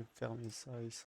Je vais fermer ça et ça.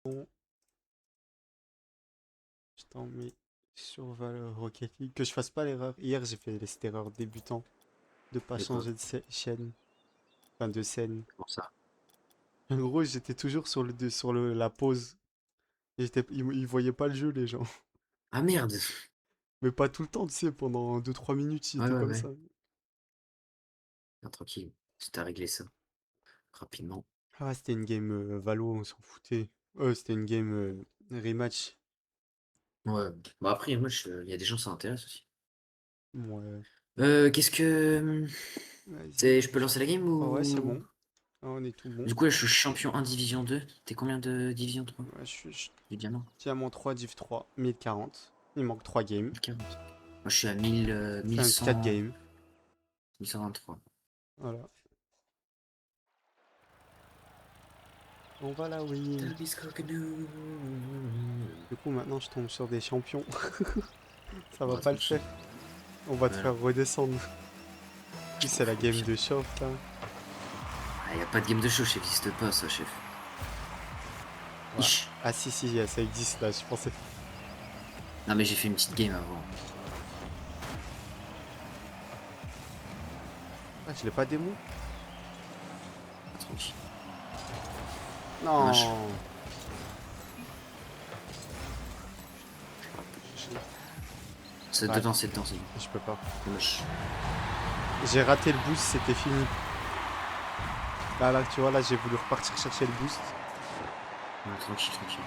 Bon, je t'en mets sur Valor Rocket League. Que je fasse pas l'erreur. Hier, j'ai fait cette erreur débutant de pas De quoi? changer de chaîne. Enfin, de scène. Comment ça? En gros, j'étais toujours la pause. Ils voyaient pas le jeu, les gens. Ah merde! Mais pas tout le temps, tu sais, pendant 2 3 minutes, Ouais, j'étais ouais, comme ouais. ça. Non, tranquille. C'était à régler ça rapidement. Ah, c'était une game Valo, on s'en foutait. C'était une game rematch. Ouais. Bon après, moi, il y a des gens ça intéresse aussi. Ouais, Qu'est-ce que... vas-y. Je peux lancer la game Ah ouais, c'est ou... bon. Ah, on est tout bon. Du coup, là, je suis champion 1 Division 2. T'es combien de Division 3? Ouais, je suis Du diamant? diamant 3, div 3, 1040. Il manque 3 games. 1040. Moi, je suis à 1000, Enfin, 4 1100, games. 1123. Voilà. On va la win. Du coup, maintenant, je tombe sur des champions. Ça va Ouais, pas le tranquille. faire. On va te Voilà. faire redescendre. En plus, c'est la game de chauffe, là. Ah, y a pas de game de show, ça existe pas, ça, chef. Ouais. Ich. Ah si, si, ça existe, là, je pensais. Non, mais j'ai fait une petite game avant. Ah, je l'ai pas démo. Tranquille. Dommage. Non. C'est Ouais, dedans, c'est dedans, c'est dedans. je peux pas. Dommage. J'ai raté le boost, c'était fini. Là, tu vois, là, j'ai voulu repartir chercher le boost. Ouais, tranquille, tranquille.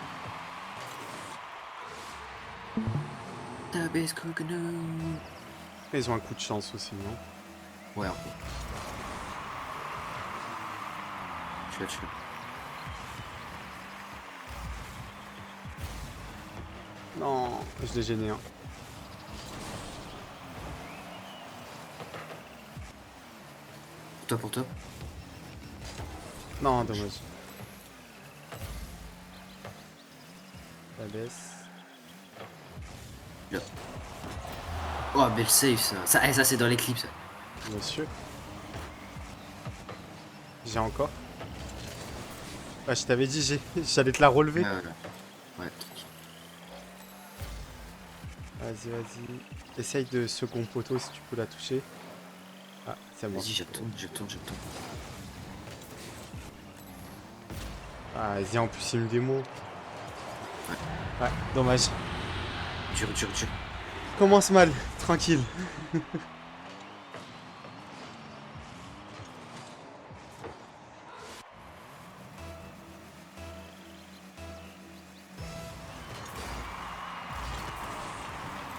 Tabasco, no. Ils ont un coup de chance aussi, non? Ouais, un peu. Tu l'as. Non, je l'ai gêné, hein. Pour toi. Non, dommage. La baisse. Là. Oh, belle save, ça. Ça c'est dans les clips, ça. Monsieur. J'ai encore. Ah, je t'avais dit, j'allais te la relever. Ouais, voilà. Ouais, tranquille. Vas-y, vas-y. Essaye de second poteau si tu peux la toucher. Ah, c'est mort. Vas-y, j'attends. Ah, vas-y, en plus, il me démo. Ouais. Ouais, dommage. Dur. Commence mal, tranquille.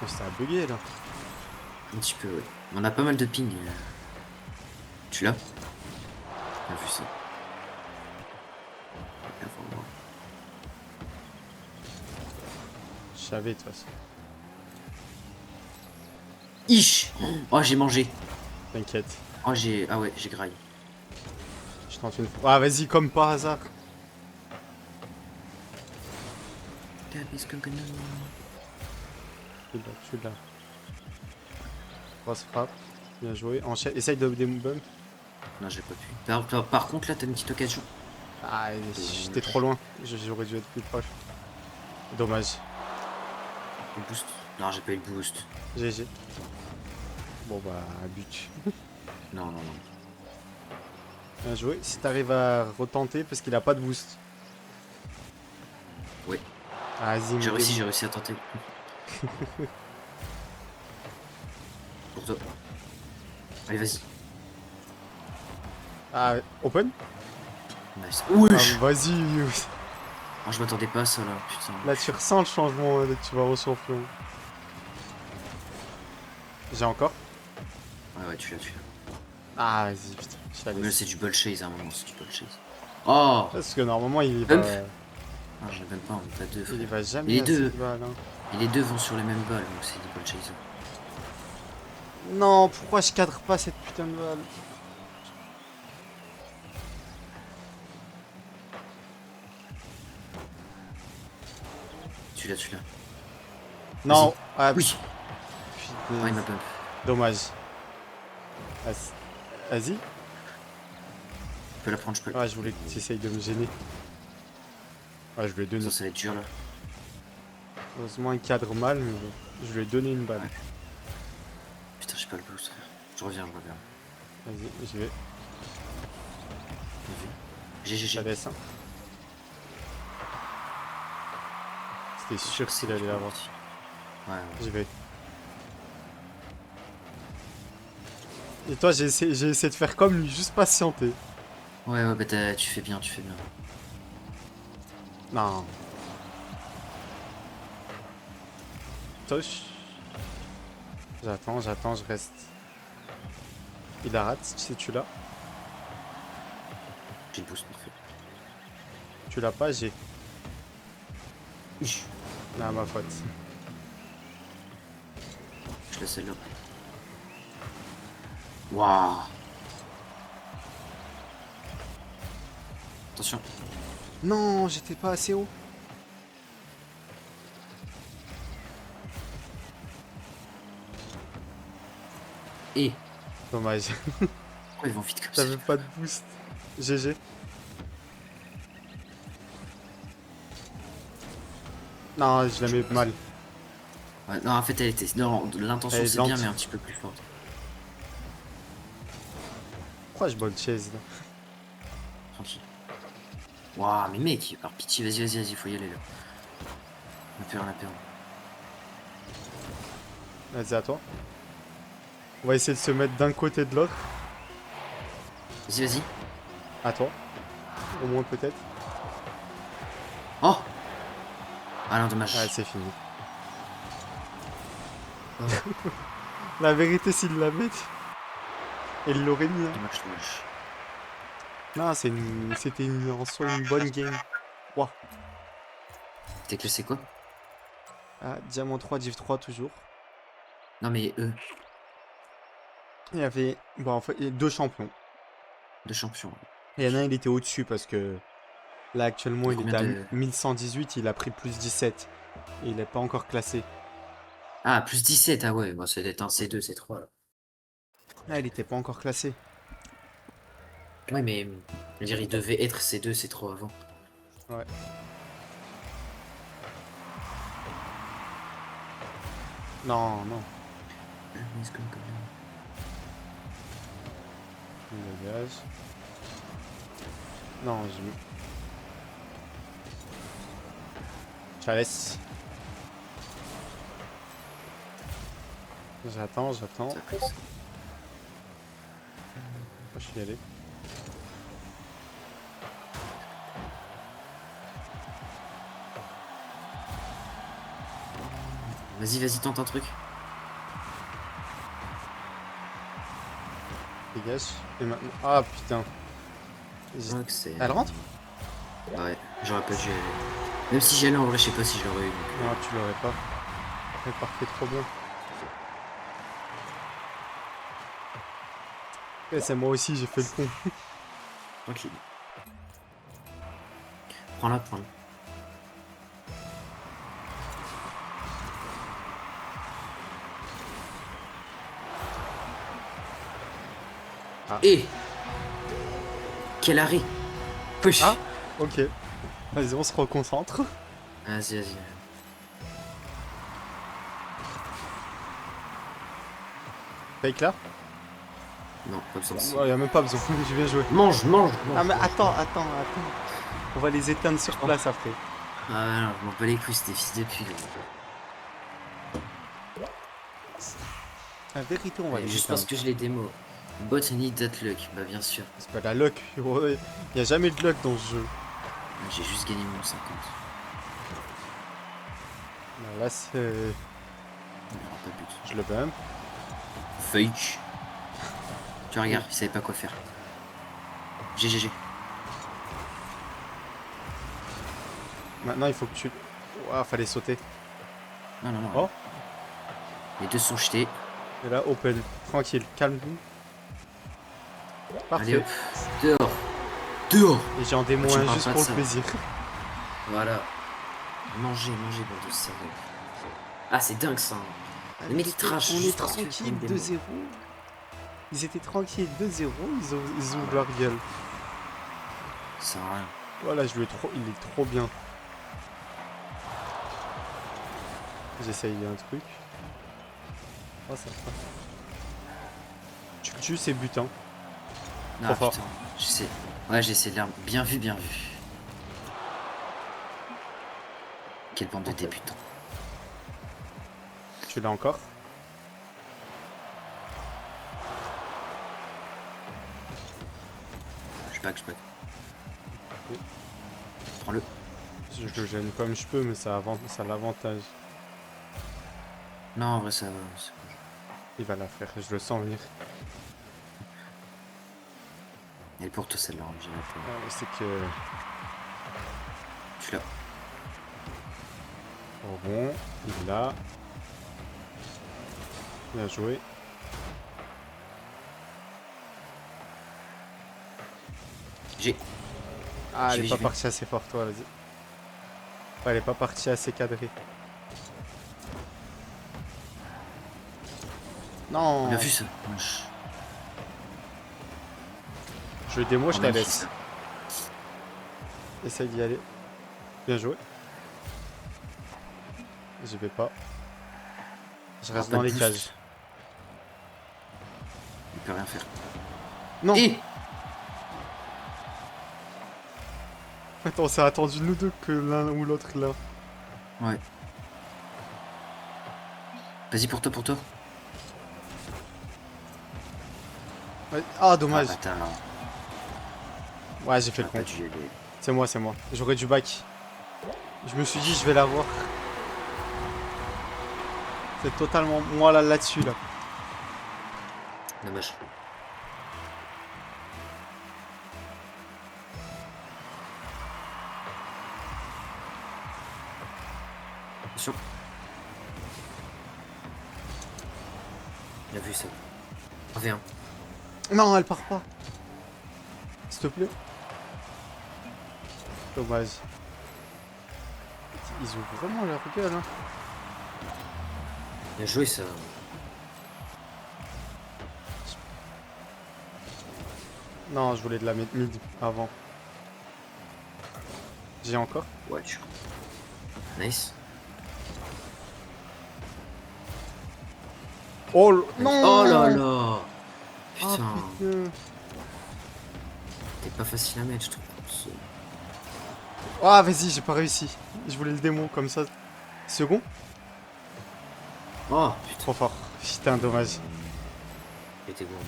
Oh, ça a bugué là. Un petit peu, ouais. On a pas mal de ping. Tu l'as? Bien vu ça. Bien pour moi. Je savais de toute façon. Ich. Oh, j'ai mangé. T'inquiète. Oh, j'ai... Ah ouais, j'ai graillé. Je tente une fois. Ah, vas-y, comme par hasard. Tu l'as. Grosse frappe. Bien joué. Enchaîne. Essaye de débump. Non, j'ai pas pu. Par contre, là, t'as une petite occasion. Ah, j'étais trop loin. J'aurais dû être plus proche. Dommage. Le boost. Non, j'ai pas eu le boost. GG. Bon bah, but. Non. Bien joué. Si t'arrives à retenter, parce qu'il a pas de boost. Ouais. Ah, vas-y, J'ai me réussi, démo. j'ai réussi à tenter. Pour toi. Allez, vas-y. Ah, open. Nice. Ah, Wesh. vas-y. Oh, je m'attendais pas à ça, là. Putain. Là, tu ressens le changement dès que tu vas au champion. J'ai encore. Ouais, tu l'as. Ah, vas-y, putain. Je la Mais là, laisse. c'est du bull chase à un moment, c'est du bull chase. Oh. Parce que normalement, il Pump. va. Ah, j'en ai même pas, on est pas deux, Il frère. va Et jamais les à deux. cette balle. Hein. Et les deux vont sur les mêmes balles, donc c'est du bull chase. Non, pourquoi je cadre pas cette putain de balle? Tu l'as. Non. Ah, Oui. putain. Ouais, il m'a pump. Dommage. Vas-y. Je peux la prendre, je peux. Ah, je voulais que tu essayes de me gêner. Ah, je lui ai donné. Ça va être dur, là. Heureusement, il cadre mal, mais bon. Je lui ai donné une balle. Ouais. Putain, j'ai pas le boost, frère. Je reviens. Vas-y, je vais. J'ai Je la laisse. Hein. C'était sûr s'il allait l'avoir. Ouais. J'y vais. Et toi, j'ai essayé de faire comme lui, juste patienter. Ouais, bah tu fais bien. Non. Touche. J'attends, je reste. Il la rate, si tu l'as. J'ai le boost, parfait. Tu l'as pas, j'ai. Ah, ma faute. Je laisse celle-là. Waouh. Attention. Non, j'étais pas assez haut. Et Dommage. pourquoi ils vont vite comme ça? J'avais pas de boost. GG. Non, je la mets mal. Ouais, non, en fait, elle était. Non, l'intention Elle est c'est bien, lente. mais un petit peu plus forte. Pourquoi je bol chase là? Tranquille. Waouh, mais mec, par pitié, vas-y, faut y aller là. On a peur. Vas-y, à toi. On va essayer de se mettre d'un côté de l'autre. Vas-y. À toi. Au moins peut-être. Oh! Ah non, Ouais, dommage. c'est fini. Oh, La vérité, s'il la met, il l'aurait mis. Hein. dommage. Non, c'était en soi une bonne game. Ouah. T'es classé quoi? Ah, Diamant 3, Div 3 toujours. Non, mais eux, Il y avait, bon, en fait, il y a deux champions. de champions. Et il y en a un, il était au-dessus parce que là, actuellement, Il y a il combien était à de. 1118, il a pris plus 17. Et il n'est pas encore classé. Ah, plus 17, ah ouais, bon, c'est d'être un C2, C3 là. Ah, il était pas encore classé. Ouais, mais je veux dire, il devait être C2, C3 avant. Ouais. Non. Il dégage. Non, je la laisse. J'attends. Ça a pris ça. Je suis allé. Vas-y, tente un truc. Dégage. Et maintenant. Ah putain. Ouais, que c'est. Elle rentre? Ouais, j'aurais pas dû y aller. Même si j'y allais, en vrai, je sais pas si je l'aurais eu. Non, tu l'aurais pas. Elle partait trop bien. Et c'est moi aussi, j'ai fait le con. Tranquille. Prends-la. Ah. Et quel arrêt! Push! Ah, ok. Vas-y, on se reconcentre. Vas-y. Fake là? Non, pas besoin. Ouais, y a même pas besoin. J'ai bien joué. Mange. Ah, mais attends. On va les éteindre sur place après. Ah non, je m'en bats les couilles, c'était fils de pute. La vérité, on va Ouais, les juste éteindre. parce que je l'ai démo. Bot need that luck, bah bien sûr. C'est pas la luck. Ouais. Y a jamais de luck dans ce jeu. J'ai juste gagné mon 50. Là, c'est. Il n'y aura pas de but. Je le bump. Fake. Tu regardes, il savait pas quoi faire. GG. Maintenant, il faut que tu. Ouah, fallait sauter. Non. Oh. Les deux sont jetés. Et là, open. Tranquille, calme-nous. Allez Parfait. hop. Dehors. Et j'ai en démo Tu me un parles juste pas de pour ça. le plaisir. Voilà. Mangez, bande de salauds. Ah, c'est dingue ça. Les mecs ils trashent On est juste parce que tranquille, une démo. 2-0. Ils étaient tranquilles, 2-0. Ils ouvrent leur gueule. Ça sert à rien. Voilà, il est trop bien. J'essaye un truc. Oh, ça va. Tu le tues, c'est butin. Ah fort. putain, j'essaie. Ouais, j'essaie de l'air. Bien vu. Quelle bande de débutants. Tu l'as encore? Je back. Oui. Prends-le. Je le gêne comme je peux, mais ça l'avantage. Non, en vrai, ça va. Il va la faire, je le sens venir. Elle est pour toi celle-là, j'ai la peur. C'est que. Tu l'as. Oh bon, il est là. Bien joué. J'ai. Ah, J'y elle est vais, pas j'y vais. partie assez fort, toi, vas-y. Ouais, elle est pas partie assez cadrée. Non, Bien vu ça. Wesh. je démo, je Oh, la magnifique laisse. ça. Essaye d'y aller. Bien joué. J'y vais pas. Je Oh, reste pas dans de les boost. cages. Il peut rien faire. Non. Et Attends, on s'est attendu nous deux que l'un ou l'autre là. ouais. Vas-y pour toi, pour toi. Ouais. Ah, Ah dommage. bâtard. Ouais, j'ai fait le J'aurais con. pas dû y aller. C'est moi, c'est moi. J'aurais dû back. Je me suis dit, je vais l'avoir. C'est totalement moi là-dessus là. Dommage. Attention. Bien vu ça. 1v1. Non, elle part pas. S'il te plaît. Dommage. Ils ont vraiment leur gueule, hein. Bien joué ça. Non, je voulais de la mid avant. J'ai encore. Ouais, tu. Nice. Oh Nice. non. Oh là là. Ah Putain. putain. T'es pas facile à mettre, je trouve. Ah vas-y, j'ai pas réussi. Je voulais le démo comme ça. Second. Oh putain. Trop fort. Putain, dommage. J'étais gourmand.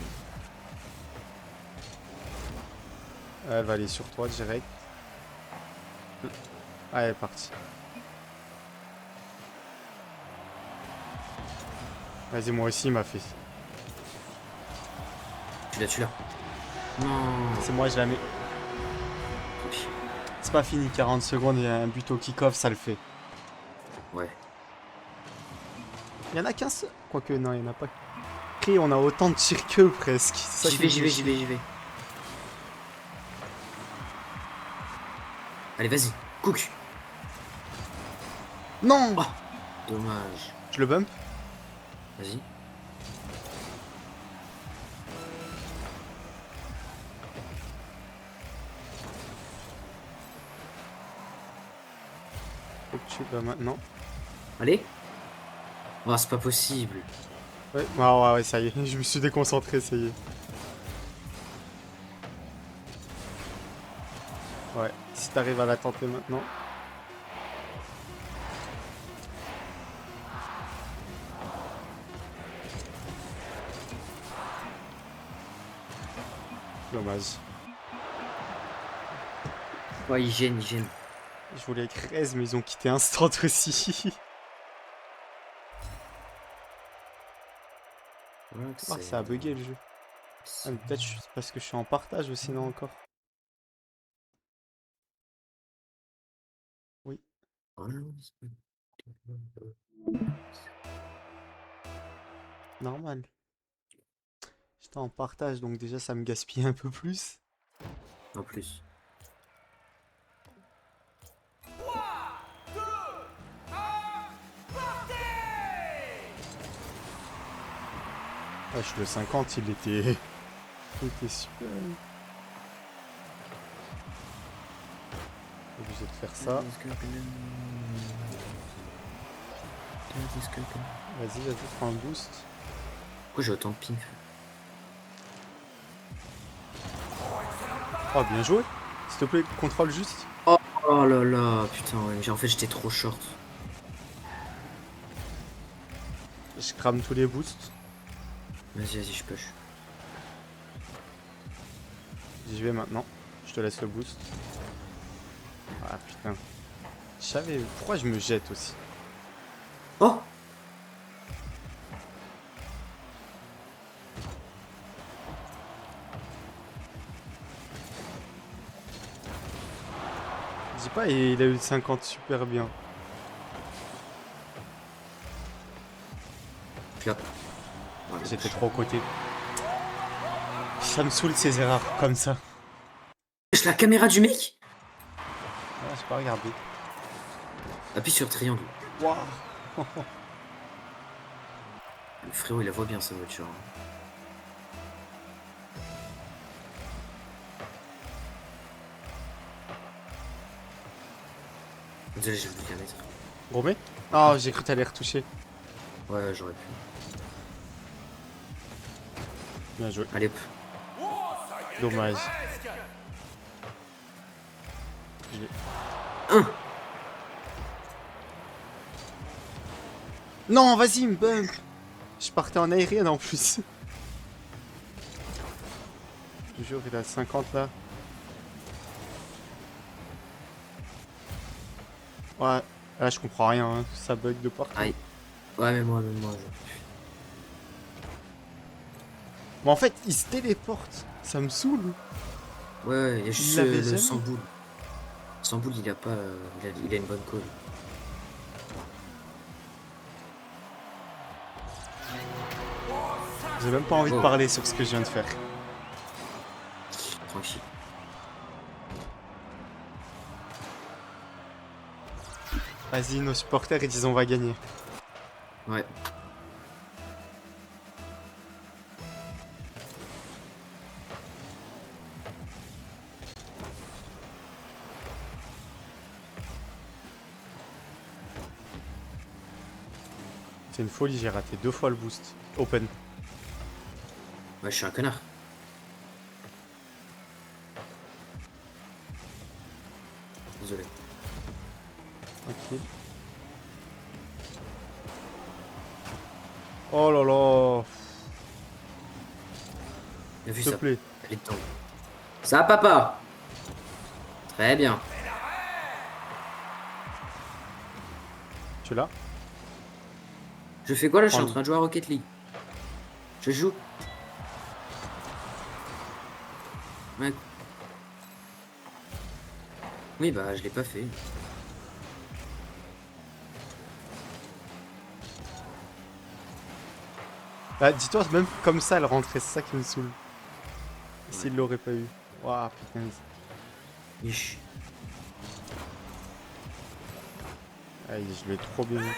Elle va aller sur toi direct. Ah, elle est partie. Vas-y, moi aussi, il m'a fait. Tu l'as. Non. C'est moi, je la mets. C'est pas fini, 40 secondes, il y a un but au kick-off, ça le fait. Ouais. Il y en a qu'un seul. Quoique, non, il y en a pas. Et on a autant de tirs qu'eux presque. C'est ça J'y qui vais, me j'y fait vais, chier. j'y vais. Allez, vas-y. Cook. Non. Oh. Dommage. Je le bump. Vas-y. Faut que tu le maintenant. Allez. Oh, c'est pas possible. Ouais, ouais, ça y est. Je me suis déconcentré, ça y est. Ouais, si t'arrives à la tenter maintenant. Dommage. Ouais, il gêne. Je voulais écrire 13, mais ils ont quitté instant aussi. Ah, ça a bugué le jeu. Ah, mais peut-être c'est parce que je suis en partage aussi, non encore. Oui. Normal. J'étais en partage, donc déjà ça me gaspille un peu plus. En plus. Ah, je suis le 50, il était... il était super. Obligé de faire ça. Vas-y, prends un boost. Pourquoi j'ai autant de ping? Oh, bien joué. S'il te plaît, contrôle juste. Oh là là, putain, ouais. En fait, j'étais trop short. Je crame tous les boosts. Vas-y, je push. J'y vais maintenant. Je te laisse le boost. Ah putain. Je savais. Pourquoi je me jette aussi? Oh! Dis pas, il a eu le 50 super bien. Là. J'étais trop aux côtés. Ça me saoule ces erreurs comme ça. La caméra du mec? j'ai pas regardé. Appuie sur triangle. Waouh. Le frérot, il la voit bien sa voiture. Hein. Désolé, j'ai voulu la mettre. Gourmet? Oh, j'ai cru que t'allais retoucher. Ouais, j'aurais pu. Bien joué. Allez, hop. Dommage. Je l'ai- Non, vas-y, me bunk. Je partais en aérienne en plus. Je te jure, il est à 50 là. Ouais, là je comprends rien, hein. Ça bug de partout. Aïe. Ouais, mais moi. Mais en fait, il se téléporte. Ça me saoule. Ouais, il y a Il juste l'avait le jamais. Samboul. Samboul, il a pas. Il a une bonne call. J'ai même pas envie de Oh. parler sur ce que je viens de faire. Tranquille. Vas-y, nos supporters, ils disent on va gagner. Ouais. C'est une folie, j'ai raté 2 fois le boost. Open. Ouais, je suis un connard. Désolé. Tranquille. Oh là là. Bien vu S'il te ça. plaît. Elle est dedans. Ça, papa. Très bien. Tu l'as? Je fais quoi là? Je suis en Prends-le. train de jouer à Rocket League. Je joue. Ouais. Oui, bah, je l'ai pas fait. Bah, dis-toi, même comme ça, elle rentrait, c'est ça qui me saoule. S'il l'aurait pas eu. Waouh, putain. Niche. Aïe, je l'ai trop bien mis.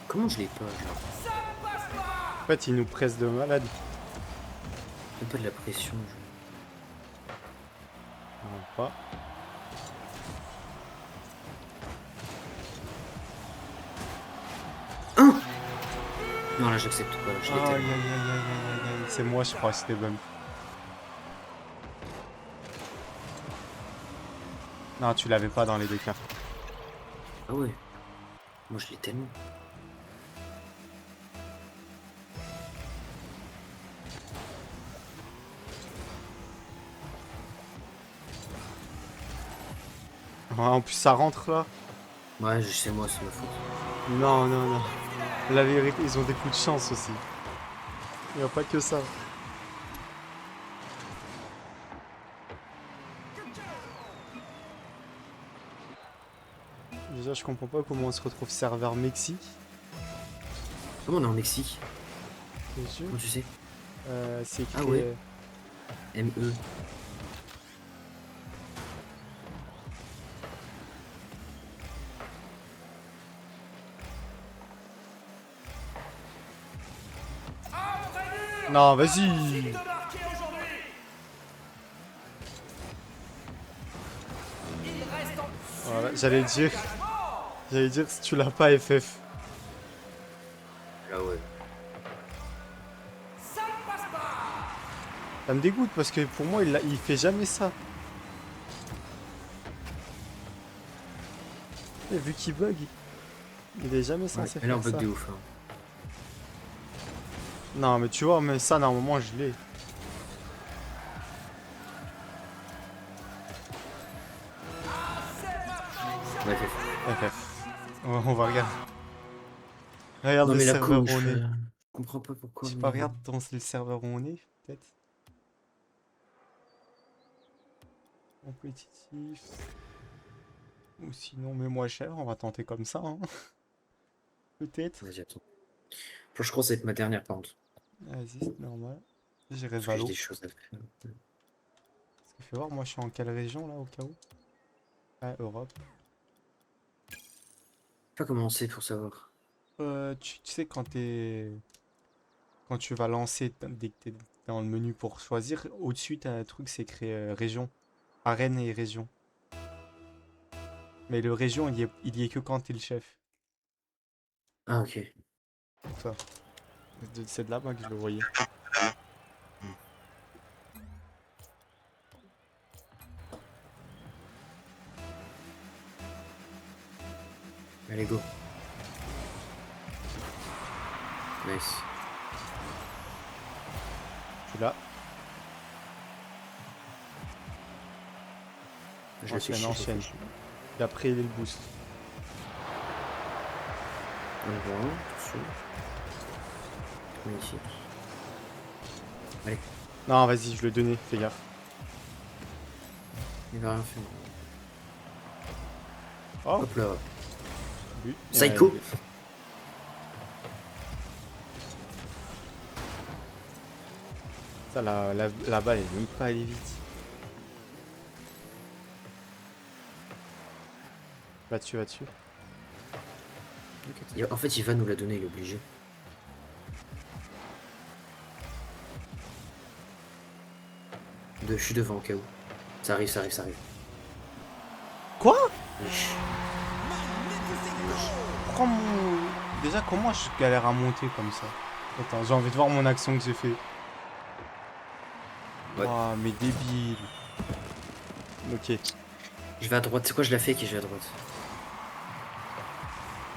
Comment je l'ai pas, genre? En fait, il nous presse de malade. Un peu de la pression, Non, pas. Non, là, j'accepte pas. Je l'ai Aïe, aïe, aïe, tellement. aïe, aïe, aïe, aïe. C'est moi, je crois, c'était bon. Non, tu l'avais pas dans les deux cas. Ah ouais. Moi, je l'ai tellement. Ouais, en plus, ça rentre là. Ouais, je sais, moi, c'est ma faute. Non, non, non. La vérité, ils ont des coups de chance aussi. Il n'y a pas que ça. Déjà, je comprends pas comment on se retrouve serveur Mexique. Comment on est en Mexique? Bien sûr. Comment tu sais? C'est écrit. Ah ouais. ME. Non, vas-y. Voilà, j'allais dire. J'allais dire si tu l'as pas FF. Là, ouais. Ça me dégoûte parce que pour moi, il fait jamais ça. Et vu qu'il bug, il est jamais Ouais. censé Mais là, on faire bug ça. de ouf. Hein. Non, mais tu vois, mais ça, normalement, je l'ai. Ouais, FF. FF. On va regarder. Regarde Non, le mais la serveur où couche. on est. Je comprends pas pourquoi. Je sais pas, Mais... regarde dans le serveur où on est, peut-être. Compétitif. Ou sinon, mets-moi cher, on va tenter comme ça, hein. Peut-être. Vas-y, attends. Je crois que ça va être ma dernière par contre. Vas-y, c'est normal. J'irai Parce que j'ai Valo. des choses à faire. Parce que fais voir, moi je suis en quelle région là au cas où? Ah, Europe. Pas commencer pour savoir. Tu sais, quand tu vas lancer, dès que t'es dans le menu pour choisir, au-dessus t'as un truc, c'est écrit région. Arène et région. Mais le région, il y est que quand t'es le chef. Ah ok. Pour ça. C'est de là-bas que je le voyais. Allez go. Nice. Tu l'as. Je le fais Enchaîne, chier, je le enchaîne. fais chier. Et après, il est le boost. On voit, attention. Magnifique. Allez, Non, vas-y, je le donnais, fais gaffe. il va rien faire. Oh, Hop là. but. Psycho. Ça, la balle, elle est même pas allée vite. Va dessus, va dessus. En fait, il va nous la donner, il est obligé. Je suis devant au cas où. Ça arrive, ça arrive, ça arrive. Quoi? Wesh. Prends mon... Déjà, comment je galère à monter comme ça? Attends, j'ai envie de voir mon action que j'ai fait. Ouais. Ouah, mais débile. Ok, Je vais à droite. C'est quoi, je la fais et je vais à droite.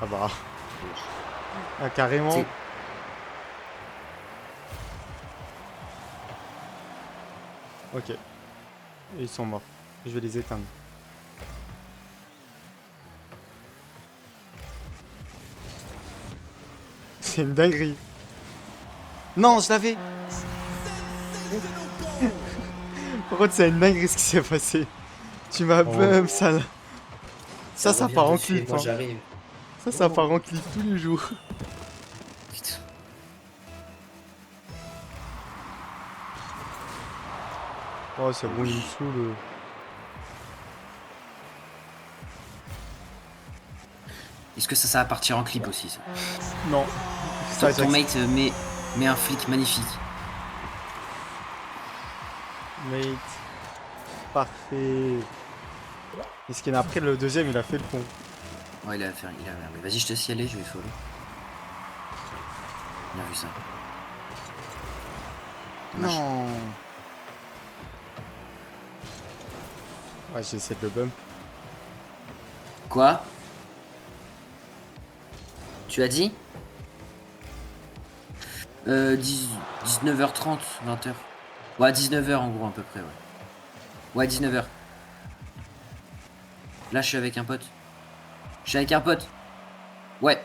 ah bah. Ah, carrément. C'est- Ok. Et ils sont morts. Je vais les éteindre. C'est une dinguerie. Non, je l'avais. Par contre, c'est une dinguerie ce qui s'est passé. Tu m'as bum, ça là. Ça revient part en dessus et clip. moi Hein. j'arrive. Ça part en clip tous les jours. Putain. Oh, c'est bon, il me saoule. Est-ce que ça va partir en clip aussi ça? Non. Ton mate met un flic magnifique. Mate. Parfait. Et ce qu'il y en a après, le deuxième, il a fait le pont. Ouais, il a fait. Mais vas-y, je te laisse y aller, je vais follow. Bien vu ça. Dommage. Non. Ouais, j'essaie de le bump. Quoi? Tu as dit 19h30, 20h. Ouais, 19h en gros, à peu près, ouais. Ouais, 19h. Là, je suis avec un pote. Je suis avec un pote. Ouais.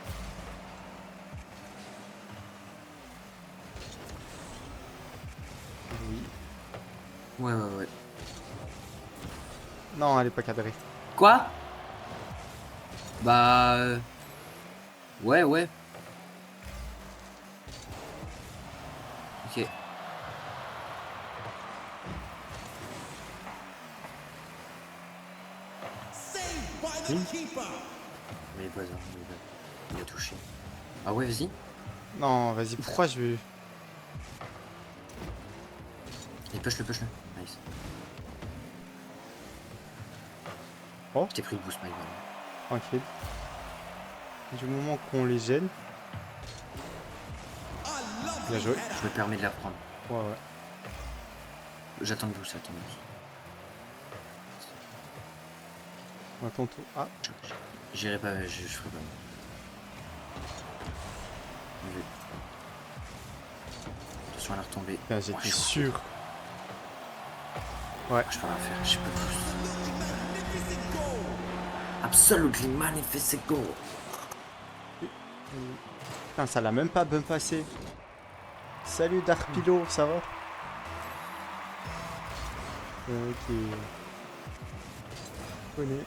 Oui. Ouais. Non, elle est pas cadrée. Quoi? Bah... Ouais. Ok. Oui. Mais pas il a touché. Ah ouais, vas-y. Non, vas-y, pourquoi je vais... Et push-le. Nice. Oh. Je t'ai pris le boost, my bad. Tranquille. Du moment qu'on les gêne. Bien joué. Je me permets de la prendre. Ouais. J'attends le boost, attends le boost. Attends tout. Ah, J'irai pas, je ferai pas. Bien vu. Attention à la retombée. putain, Ouais, j'étais je suis sûr. Je peux rien faire, j'ai pas de boost. Absolutely magnificent goal. Putain, ça l'a même pas bump passé. Salut Darpilo, ça va? Ok. Connais.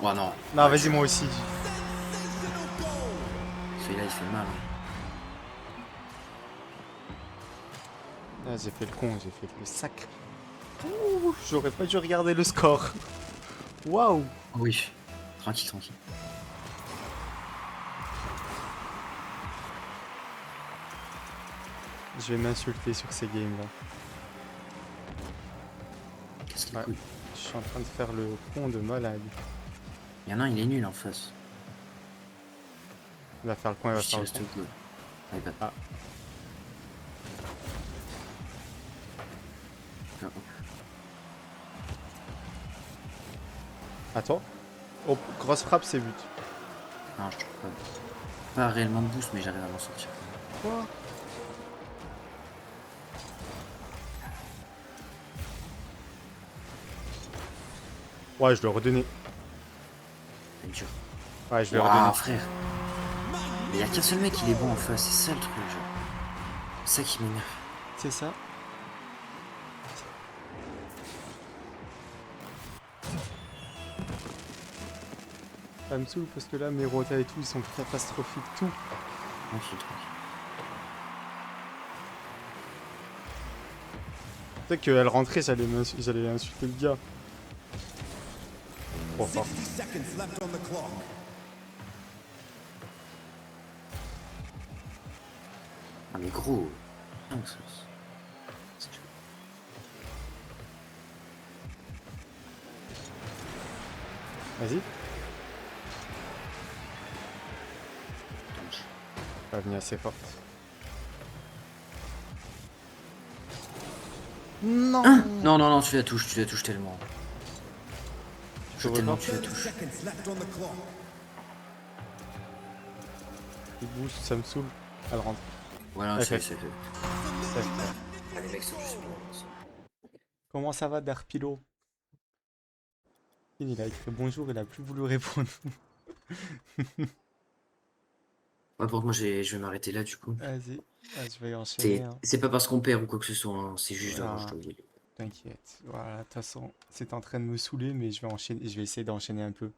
Oh non. Non, vas-y, moi aussi. Celui-là, il fait mal. Hein. Ah, j'ai fait le con, j'ai fait le sacré. Ouh, j'aurais pas dû regarder le score. Waouh. Oh oui. Tranquille, tranquille. Je vais m'insulter sur ces games là. Qu'est-ce qu'il Ouais. couille. Je suis en train de faire le con de malade. Il y en a un, il est nul en face. Il va faire le con, il va Juste, faire il le reste con. au goal. Allez, bah. Ah. Ah, oh. À toi. Oh, grosse frappe, c'est but. Non, je trouve pas. Pas réellement de boost, mais j'arrive à m'en sortir. Quoi? Ouais, je vais redonner. C'est dur. Ouais, je vais Ouah, redonner. frère. Mais y a qu'un seul mec, il est bon en face. C'est ça le truc, genre. C'est ça qui m'énerve. C'est ça. Ça me saoule parce que là, mes rotas et tout, ils sont catastrophiques. Tout. Tranquille, tranquille. Peut-être qu'elle rentrait, j'allais insulter le gars. Trop fort. 60 seconds left on the clock. Ah, mais gros. Non, c'est chaud. Vas-y. Dommage. Pas venir assez forte. Non. Hein non, non, non, tu la touches tellement. peux Tellement revoir tu la 30 touches. seconds left on the clock. Il bouge, ça me saoule. Elle rentre. Voilà, Ouais, c'est fait. fait. Ça fait. Ah, les mecs sont juste bons. Comment ça va, Darpilo? Il a écrit bonjour, il a plus voulu répondre. Ouais, par contre, moi, je vais m'arrêter là, du coup. Vas-y. Ah, je vais enchaîner. Hein. C'est pas parce qu'on perd ou quoi que ce soit, hein. C'est juste Voilà. avant, je dois y aller. T'inquiète. Voilà, de toute façon, c'est en train de me saouler, mais je vais enchaîner. Je vais essayer d'enchaîner un peu.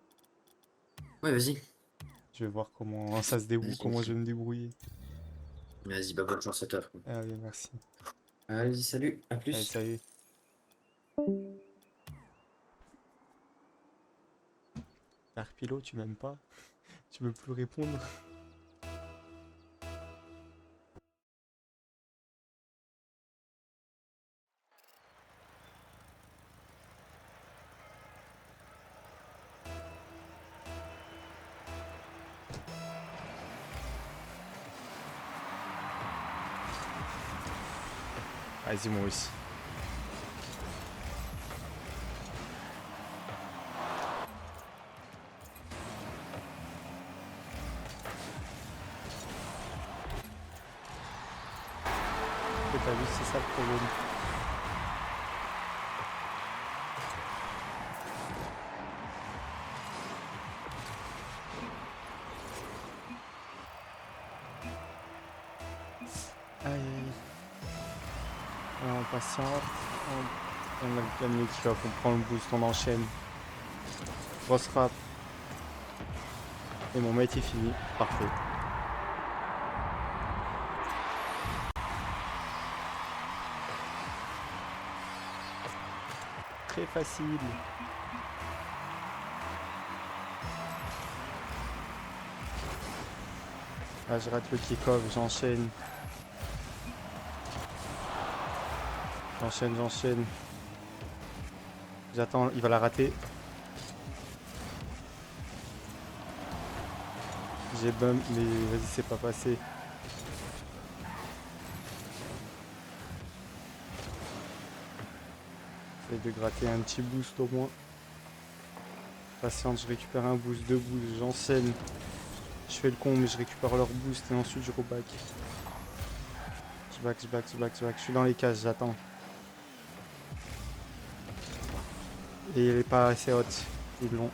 Ouais, vas-y. Je vais voir comment ça se débrouille, Vas-y, comment vas-y. je vais me débrouiller. Vas-y, bah bonne chance à toi. Allez, merci. Allez, salut, à Allez, plus. salut. Darpilo, tu m'aimes pas? Tu veux plus répondre? Vas-y, moi aussi. Et t'as vu, c'est ça le problème. Aïe, aïe. On patiente. On a le gagné qui va comprendre le boost, on enchaîne. Grosse frappe. Et mon mate est fini. Parfait. Très facile. Ah, je rate le kick-off, j'enchaîne. J'enchaîne. J'attends, il va la rater. J'ai bump, mais vas-y, c'est pas passé. J'essaie de gratter un petit boost au moins. Patiente, je récupère un boost, deux boosts, j'enchaîne. Je fais le con, mais je récupère leur boost et ensuite je reback. Je back. Je suis dans les cases, j'attends. Et elle est pas assez haute. Ils l'ont.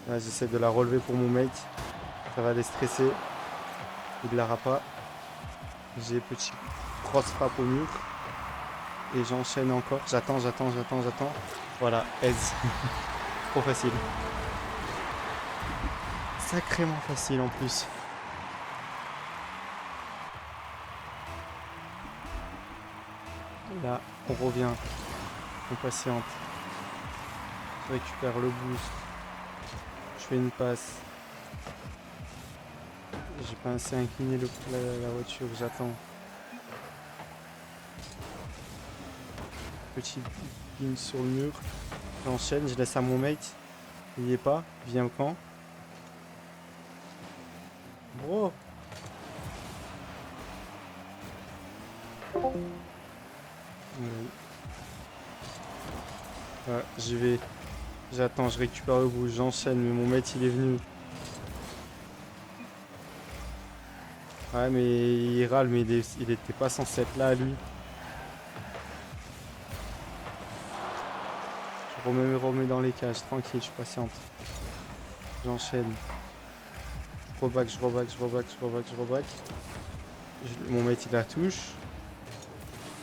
Là, j'essaie de la relever pour mon mate. Ça va les stresser. Il l'aura pas. J'ai petit cross frappe au mur. Et j'enchaîne encore. J'attends. Voilà, aise. Trop facile. sacrément facile en plus. Là, on revient. On patiente. Je récupère le boost. Je fais une passe. J'ai pas assez incliné la voiture, j'attends. Petit ping sur le mur. J'enchaîne, je laisse à mon mate. Il y est pas, viens quand. Bro. Oui. Ouais, j'y vais. J'attends, je récupère le boost, j'enchaîne, mais mon mate il est venu. Ouais, mais il râle, mais il était pas censé être là, lui. Je remets dans les cages, tranquille, je patiente. J'enchaîne. Je reback. Mon mate il la touche.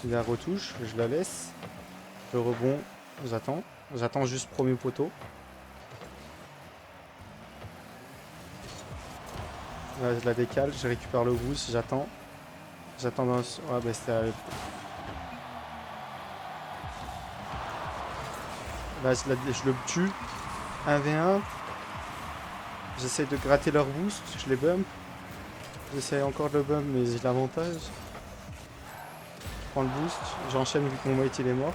Il la retouche, je la laisse. Le rebond, j'attends. J'attends juste premier poteau. Là, je la décale, je récupère le boost, j'attends. J'attends dans le... Ouais, bah c'était... Là, je le tue. 1v1. J'essaie de gratter leur boost, je les bump. J'essaie encore de le bump, mais j'ai l'avantage. Je prends le boost, j'enchaîne vu que mon mate il est mort.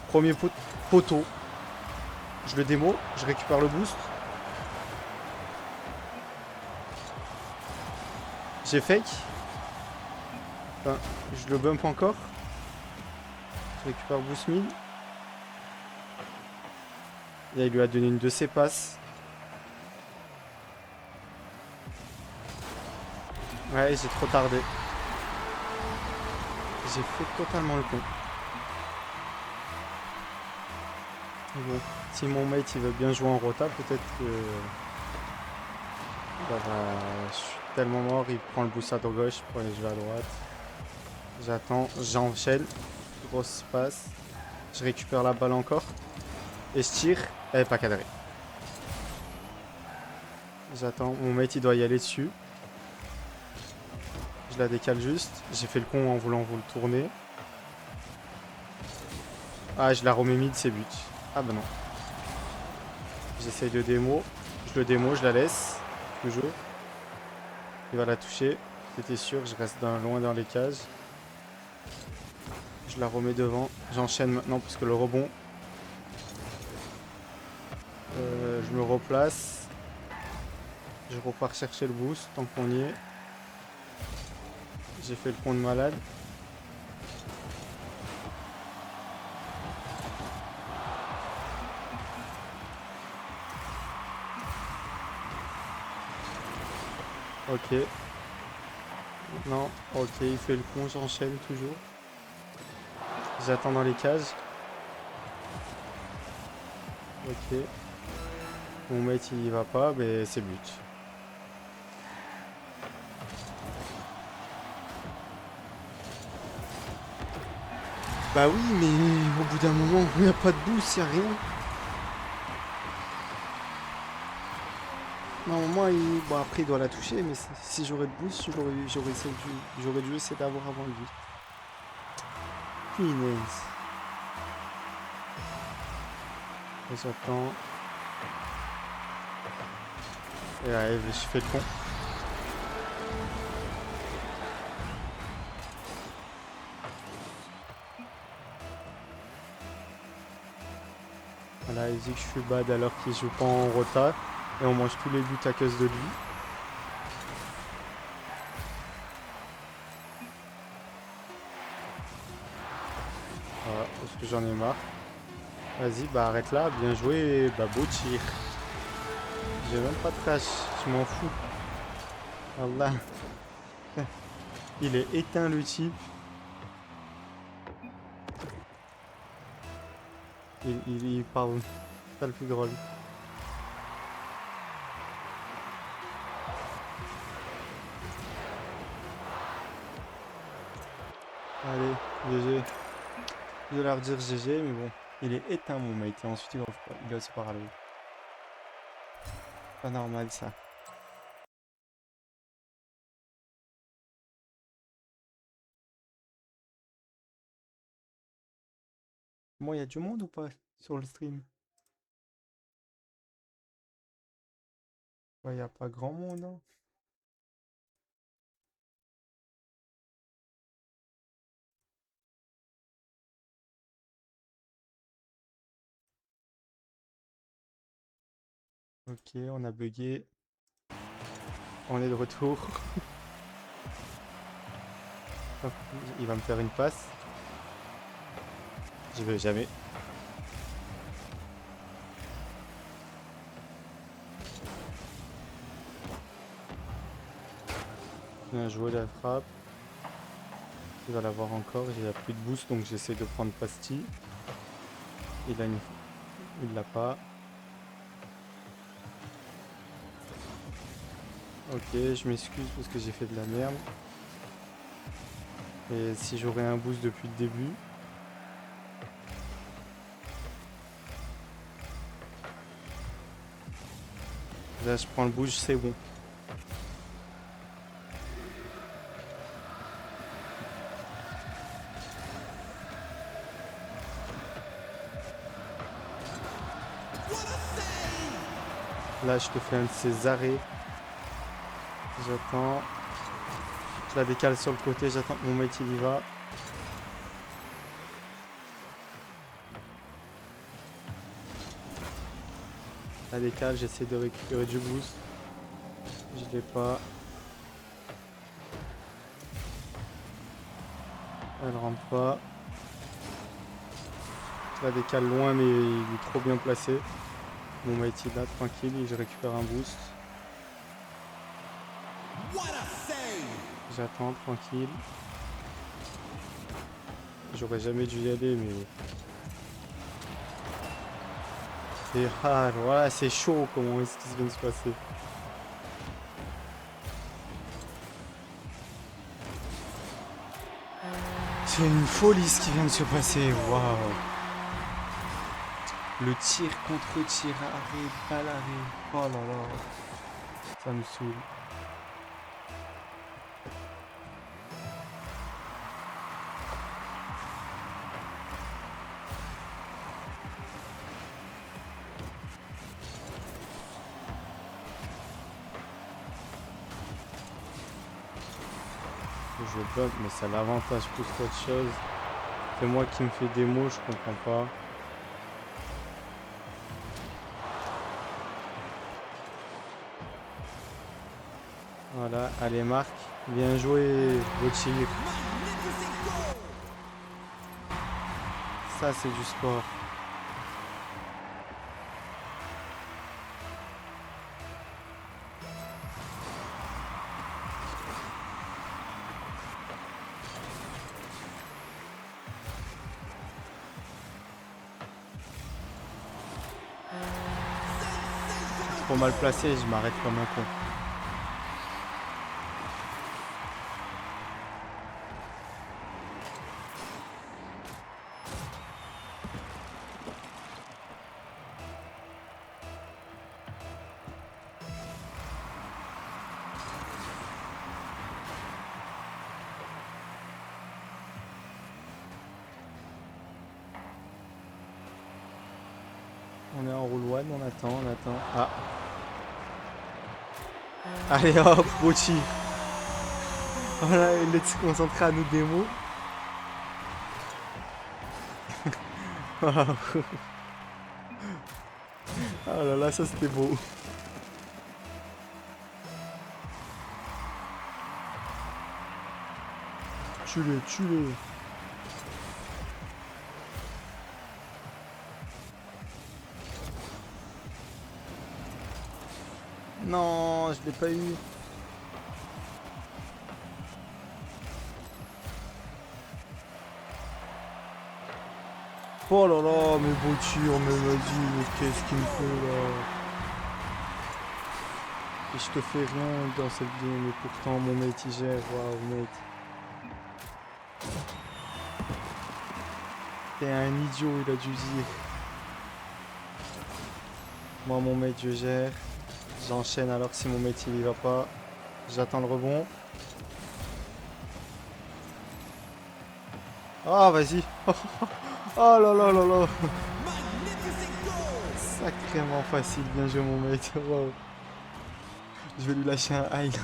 Premier poteau. Je le démo, je récupère le boost. J'ai fake. Enfin, je le bump encore. Je récupère boost mid. Là, il lui a donné une de ses passes. Ouais, j'ai trop tardé. J'ai fait totalement le con. Bon, si mon mate il veut bien jouer en rota, peut-être que... je suis tellement mort, il prend le boost à gauche pour aller jouer à droite. J'attends, j'enchaîne. Grosse passe. Je récupère la balle encore. Et je tire. Elle est pas cadrée. J'attends, mon mate il doit y aller dessus. Je la décale juste. J'ai fait le con en voulant vous le tourner. Ah, je la remets mid, c'est but. Ah bah non. J'essaye de démo. Je le démo, je la laisse. Toujours. Il va la toucher. C'était sûr, je reste loin dans les cages. Je la remets devant. J'enchaîne maintenant parce que le rebond. Je me replace. Je repars chercher le boost tant qu'on y est. J'ai fait le con de malade. Ok. Non, ok, il fait le con, j'enchaîne toujours. J'attends dans les cages. Ok. Mon mate il y va pas, mais c'est but. Bah oui, mais au bout d'un moment, il n'y a pas de boost, il n'y a rien. Normalement, bon, après il doit la toucher, mais si j'aurais de boost, j'aurais dû essayer d'avoir avant lui. Punaise. Et j'attends. Et là, je fais le con. Voilà, il dit que je suis bad alors qu'il joue pas en rota. Et on mange tous les buts à cause de lui. Voilà, parce que j'en ai marre. Vas-y, bah arrête là, bien joué, bah beau tir. J'ai même pas de crash, je m'en fous. Voilà. Il est éteint le type. Il parle. C'est pas le plus drôle. Allez, GG. Je vais leur dire GG, mais bon. Il est éteint mon mate et ensuite il va se parler. Pas normal ça. Bon, il y a du monde ou pas sur le stream? Ouais, il n'y a pas grand monde, hein. Ok, on a bugué. On est de retour. Hop, il va me faire une passe. Je vais jamais. Bien joué la frappe. Il va l'avoir encore. Il a plus de boost donc j'essaie de prendre pastille. Il a une... Il l'a pas. Ok, je m'excuse parce que j'ai fait de la merde. Et si j'aurais un boost depuis le début. Là, je prends le boost, c'est bon. Là, je te fais un de ces arrêts. J'attends. Je la décale sur le côté, j'attends que mon mate il y va. La décale, j'essaie de récupérer du boost. Je l'ai pas. Elle rentre pas. Je la décale loin mais il est trop bien placé. Mon mate il est là, tranquille, et je récupère un boost. What a save! J'attends, tranquille. J'aurais jamais dû y aller mais... C'est rare, voilà, c'est chaud comment est-ce qu'il vient de se passer. C'est une folie ce qui vient de se passer, waouh. Le tir contre tir, arrêt, balle arrêt. Oh là là, ça me saoule. Je bloque, mais ça l'avantage plus qu'autre chose. C'est moi qui me fais des mots, je comprends pas. Voilà, allez Marc, bien joué, beau tir. Magnificent goal! Ça c'est du sport. Trop mal placé, je m'arrête comme un con. On est en roule one, on attend, on attend. Ah. Allez hop, beau tir. Voilà, il est concentré à nous démo. Waouh. Ah là là, ça c'était beau. Tue-le, tue-le. Non, je l'ai pas eu. Oh là là, mais beau tir, mais vas-y, mais qu'est-ce qu'il me fait là? Et je te fais rien dans cette game, et pourtant mon mate il gère, waouh mate. T'es un idiot, il a dû dire. Moi mon mate je gère, J'enchaîne alors si mon mate il y va pas. J'attends le rebond. Ah, vas-y. Oh là là là là. Magnificent goal! Sacrément facile. Bien joué, mon mate. Wow. Je vais lui lâcher un high.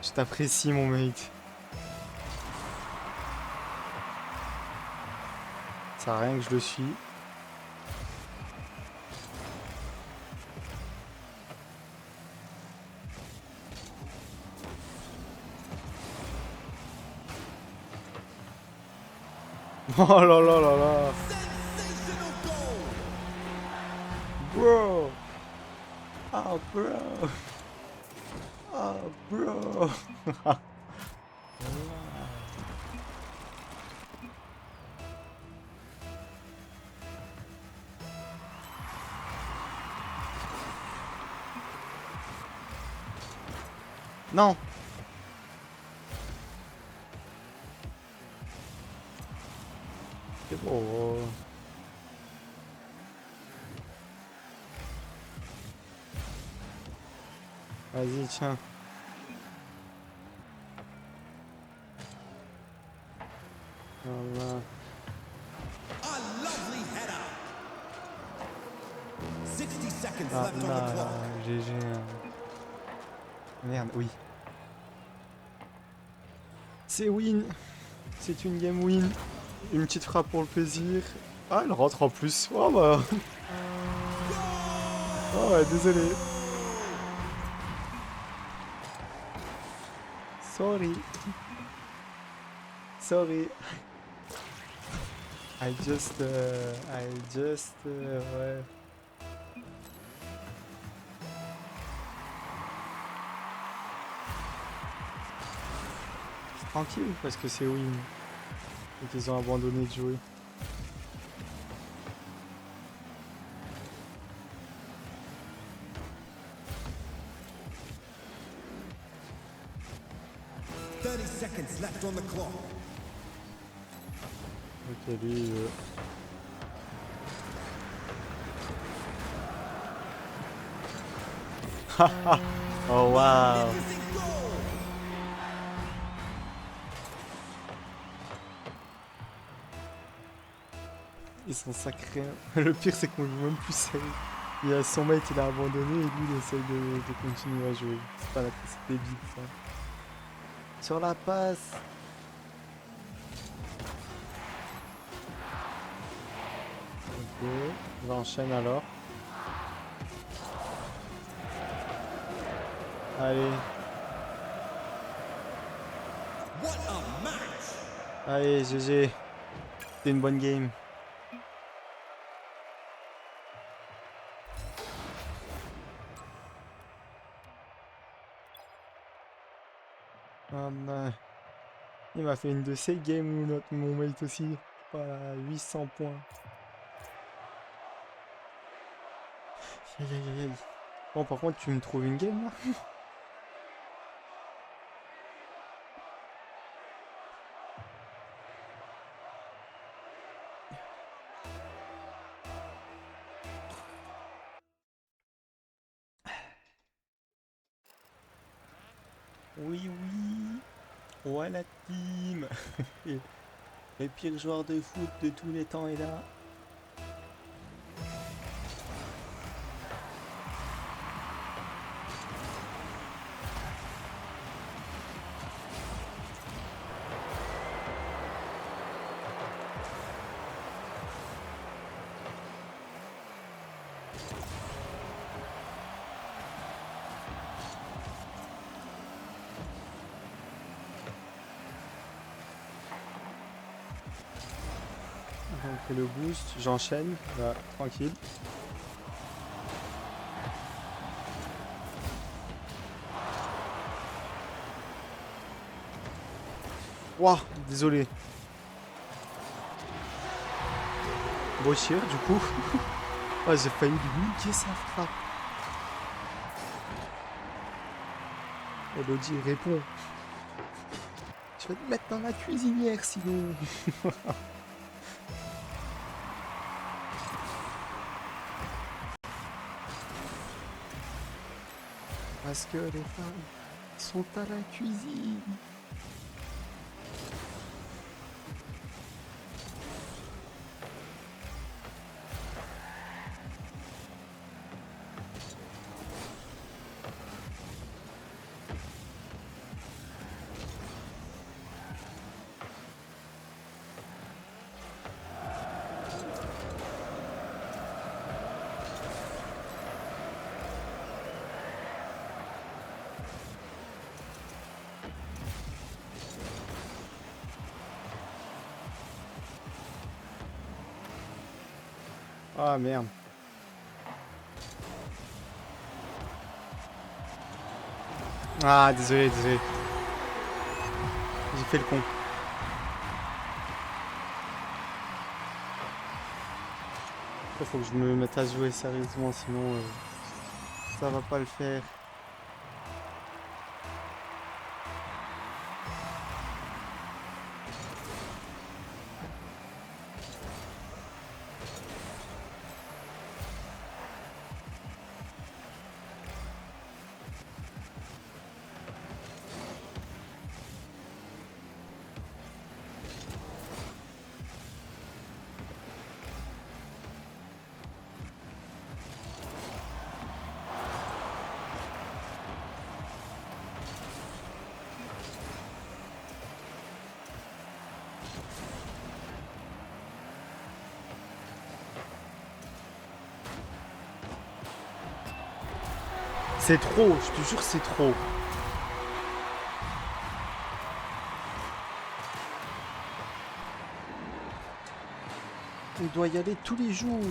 Je t'apprécie, mon mate. Ça sert à rien que je le suis. Oh là là là là. Sensational goal! Bro. Oh, bro. Oh, bro. Non. C'est bon. Vas-y, tiens. Voilà. A lovely header. 60 seconds Ah left on là, the clock. GG. Merde, oui. C'est win. C'est une game win. Une petite frappe pour le plaisir. Ah, elle rentre en plus. Oh bah. Oh ouais, désolé. Sorry. Sorry. I just, ouais. C'est tranquille parce que c'est win. Et qu'ils ont abandonné de jouer. Seconds left on the clock. Ok, lui. Oh waouh. Magnificent goal! Ils sont sacrés. Le pire, c'est qu'on joue même plus sérieux. Il y a son mate, il a abandonné et lui, il essaye de continuer à jouer. C'est débile, ça. Sur la passe. Ok, j'enchaîne alors. Allez, What a match! allez, GG. C'était une bonne game. Ah, non. Il m'a fait une de ces games où mon mate aussi. Voilà, 800 points. Aïe, aïe, aïe, aïe. Bon, par contre, tu me trouves une game là? Oui, oui. Voilà team. Le pire joueur de foot de tous les temps est là. Donc le boost, j'enchaîne, là, tranquille. Ouah, désolé. Bochir, du coup. Ah, j'ai failli lui niquer sa frappe. Elodie répond. Je vais te mettre dans la cuisinière sinon. Parce que les femmes sont à la cuisine. Ah merde. Ah désolé, désolé. J'ai fait le con. Il faut que je me mette à jouer sérieusement, sinon ça va pas le faire. C'est trop, je te jure c'est trop. On doit y aller tous les jours.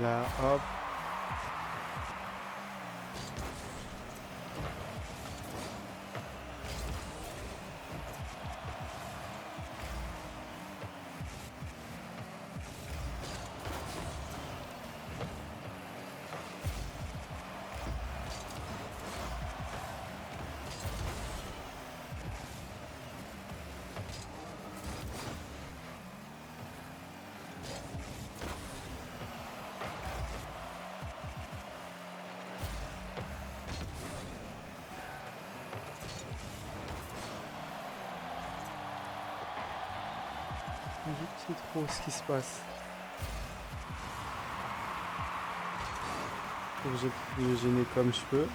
Là, hop. C'est trop ce qui se passe. Faut que je le gêner comme je peux.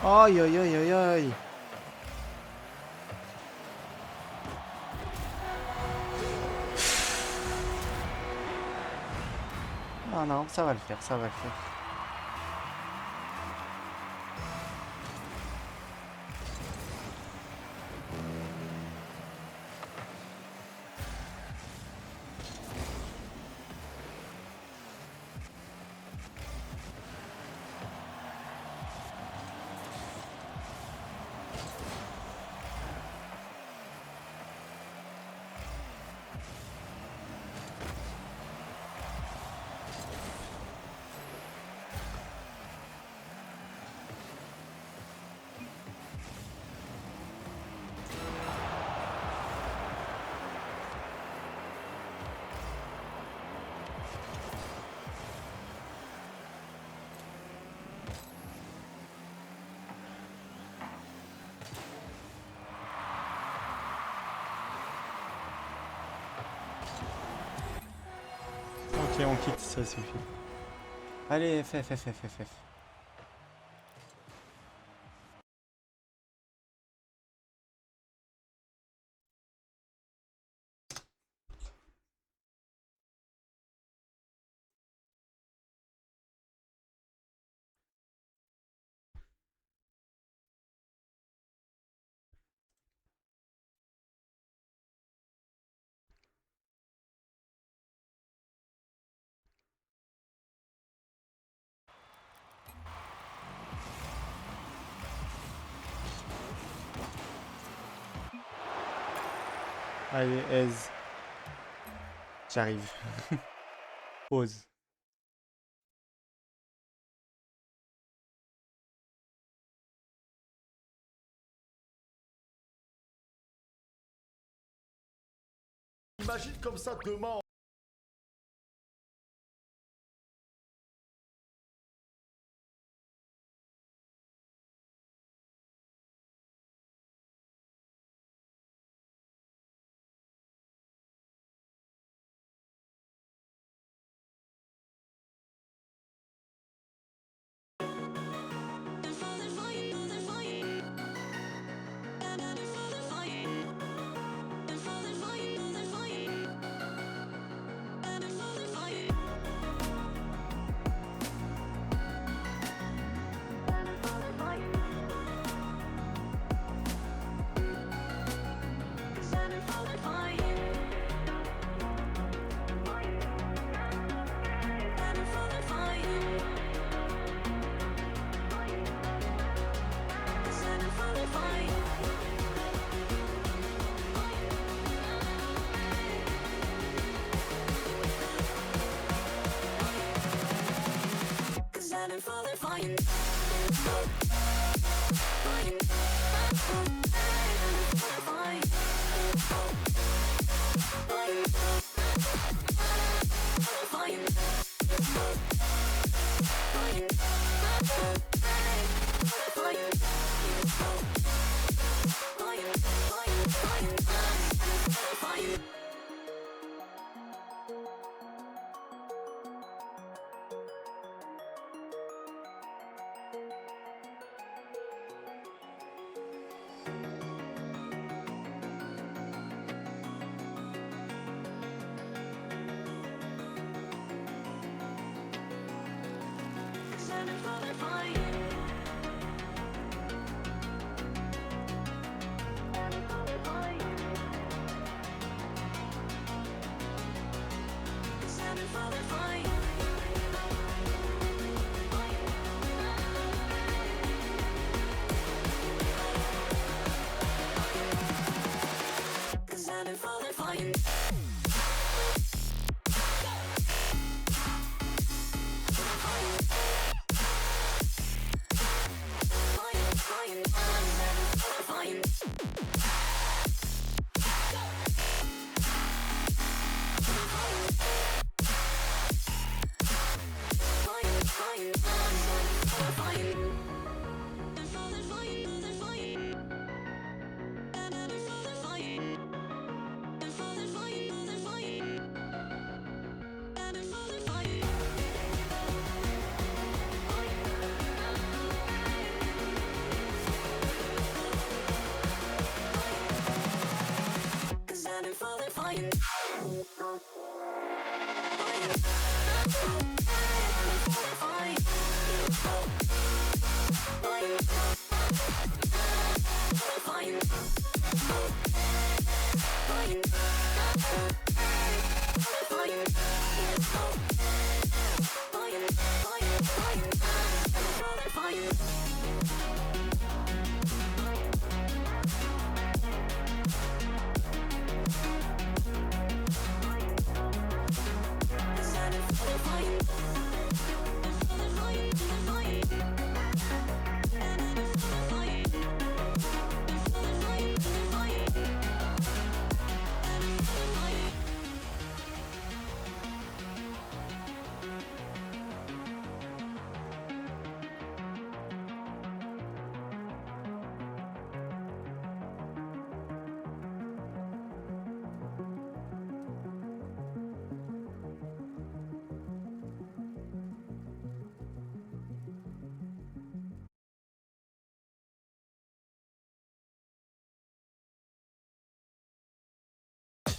Aïe aïe aïe aïe aïe. Ah non, ça va le faire, ça va le faire. Ok, on quitte, ça suffit. Allez, F. Allez, aise. J'arrive. Pause. Imagine comme ça demain.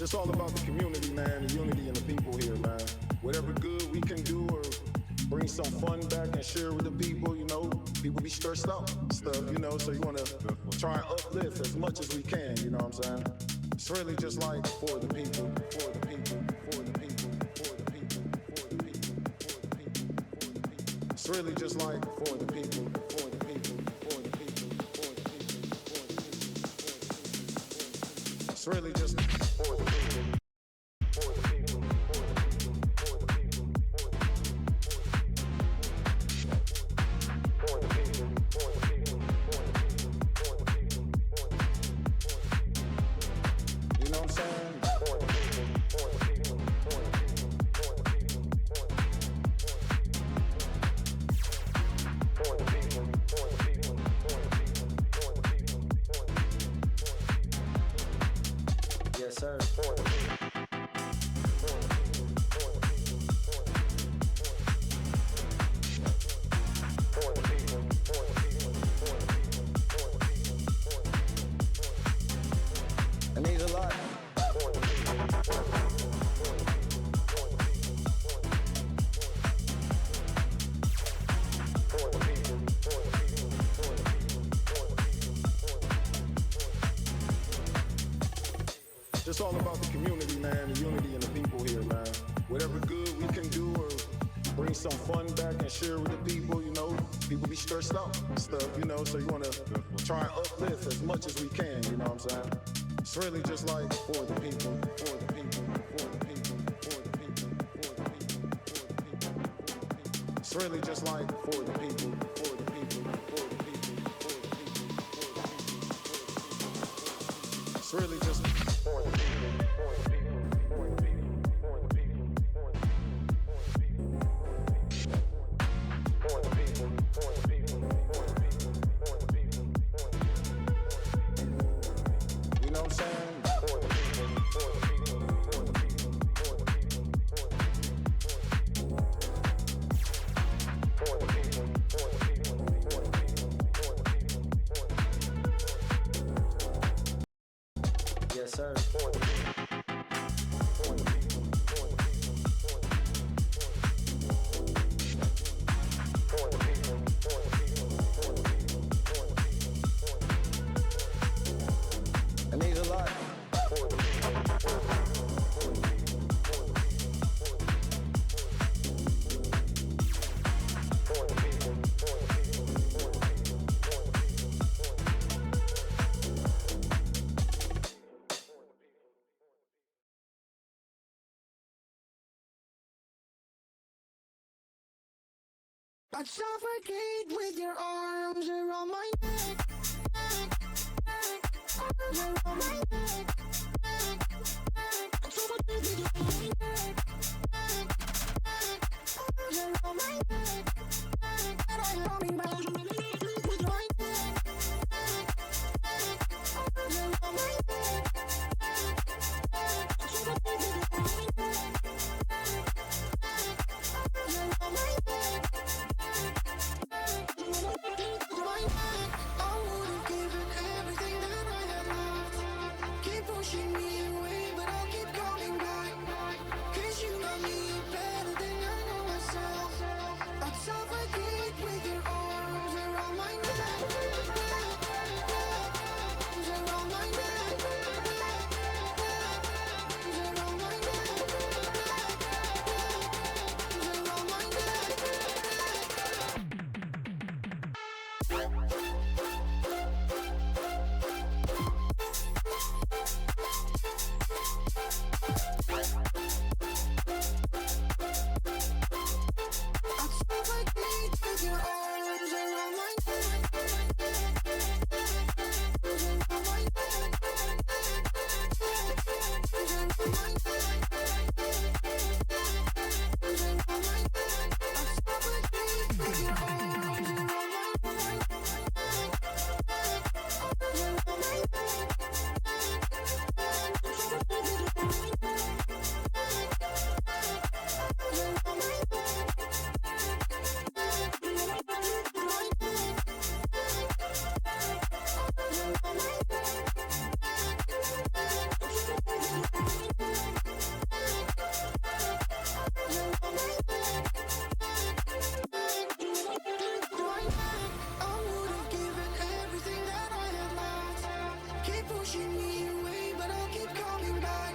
Just all about the community, man, the unity and the people here, man. Whatever good we can do or bring some fun back and share with the people, you know, people be stressed out and stuff, you know, so you want to try and uplift as much as we can, you know what I'm saying? It's really just like for the people, for the people, for the people, for the people, for the people, for the people, for the people. It's really just like for the people, for the people, for the people, for the people, for the people, for the people. It's really just for the people, for the people, for the people, for the people, for the people. For the people, for the people, for the people, for the people, for the people. You know what I'm saying? For the people, for the people, for the people, for the people, for the people, for the people, for the people, for the people, for the people, for the people. Yes, sir. For the people. For the people, for the people, for the people, for the people, for the people, for the people, for the people, for the people. It means a lot. For the people, for the people, for the people, for the people, for the people. For the people, for the people, for the people, for the people, for the people. Just all about the community, man, the unity and the people here, man. Whatever good we can do or bring some fun back and share with the people, you know, people be stressed out and stuff, you know, so you want to try and uplift as much as we can, you know what I'm saying? It's really just like for the people, for the people, for the people, for the people, for the people, for the people, for the people. It's really just like for the people, for the people, for the people, for the people, for the people, for the people. It's really just for the people, for the people, for the people, for the people, for the people, for the people, for the people, for the people, for the people, for the people. You know what I'm saying? For the people, for the people, for the people, for the people, for the people, for the people, for the people, for the people, for the people, for the people. Yes, sir. For the people, for the people, for the people, for the people, for the people, for the people, for the people, for the people, for the people. It means a lot. For the people, for the people, for the people, for the people, for the people. For the people, for the people, for the people, for the people, for the I'd suffocate with your arms around my neck. Arms around my neck. I'd suffocate with your arms around my neck. And I'm coming back with my neck. Arms around my neck. I'd suffocate with your arms around my neck. I would've given everything that I had left. Keep pushing me away, but I'll keep coming back. 'Cause you know me better than I know myself. I'd suffocate with your arms around my neck. Arms around my neck. Arms around my neck. Arms around my neck. pushing me away, but I'll keep coming back.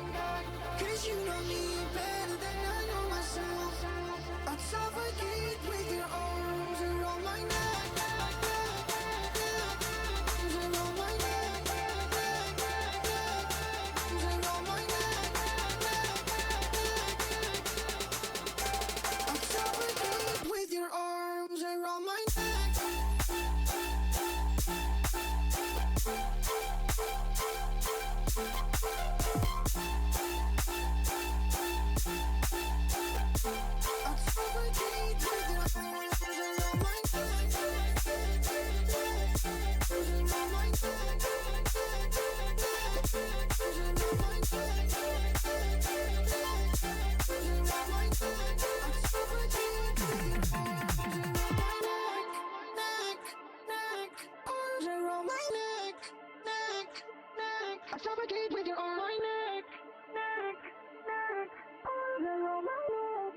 Cause you know me better than I know myself. I'd suffocate with your arms around my neck. Arms around my neck. Arms around my neck. I'd suffocate with your arms around my neck. I'd suffocate with your arms around my neck. Arms around my neck. Arms around my neck. Arms around my neck. I'd suffocate with your arms around my neck. Neck, neck. Arms around my neck. Neck, neck. I'd suffocate with your arms. My neck. Neck, neck. Arms around my neck.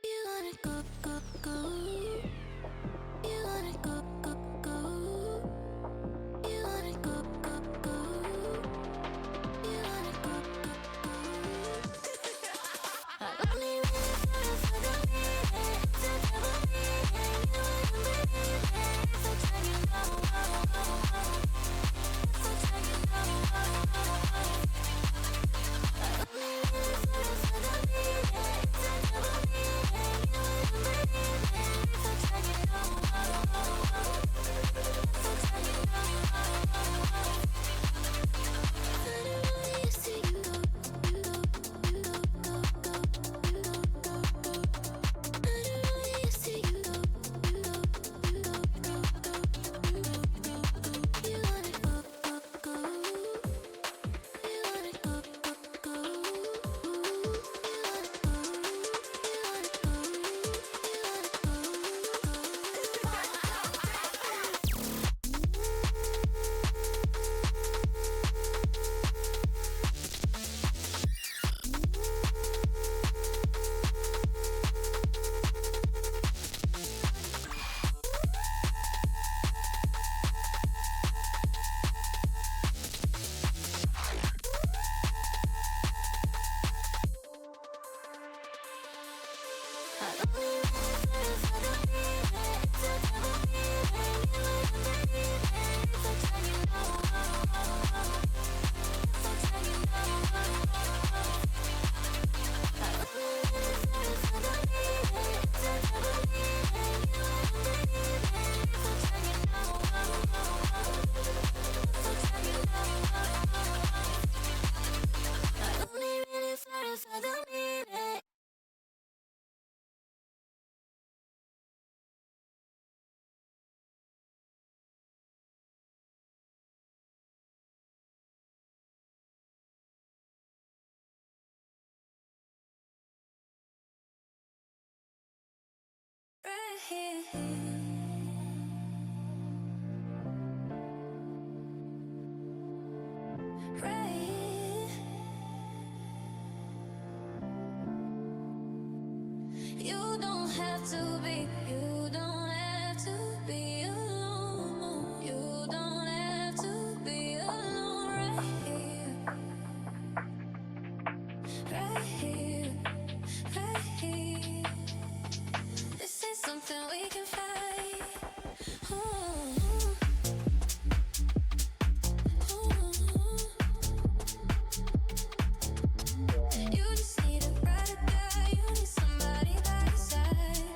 You wanna go, go, go. You wanna go, go, go. You wanna go, go, go. You wanna go, go, go. I only really feel for the minute. It's a double meaning. You wouldn't believe it if I tell you no. If I tell you no. I only really feel for the minute. It's a double meaning. You wouldn't believe it if I tell you no. If I tell you no. I don't know you see you go, you go, you go, go, go, you go, go, go. I don't know you see you go, you go, you go, go, go, you go, go, go. You wanna go, go, go. You wanna go, go, go. You wanna go, right here. Right here. You don't have to be, you don't have to be alone. You don't have to be alone. Right here. Right here. Right here. This is something we can fight. Ooh. Ooh. You just need a ride or die. You need somebody by your side.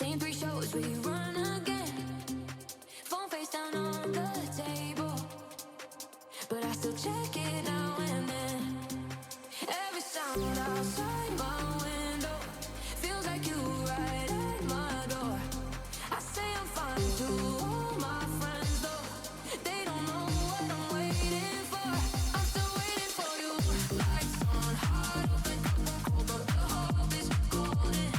Same 3 shows, we run again. Phone face down on the table, but I still check it now and then. Every sound outside my window feels like you right at my door. I say I'm fine to all my friends though. They don't know what I'm waiting for. I'm still waiting for you. Lights on, heart open, cold, but the hope is golden.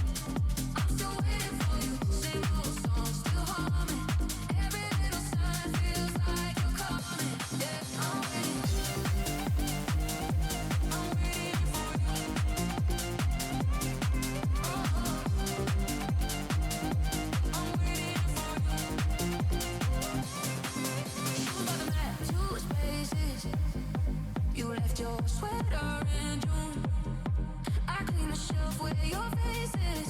I'm still waiting for you. Same old song, still humming. Every little sign feels like you're coming. Yeah, I'm waiting. I'm waiting for you. I'm waiting for you. Shoes by the mat, 2 spaces. You left your sweater in June. I clean the shelf where your face is.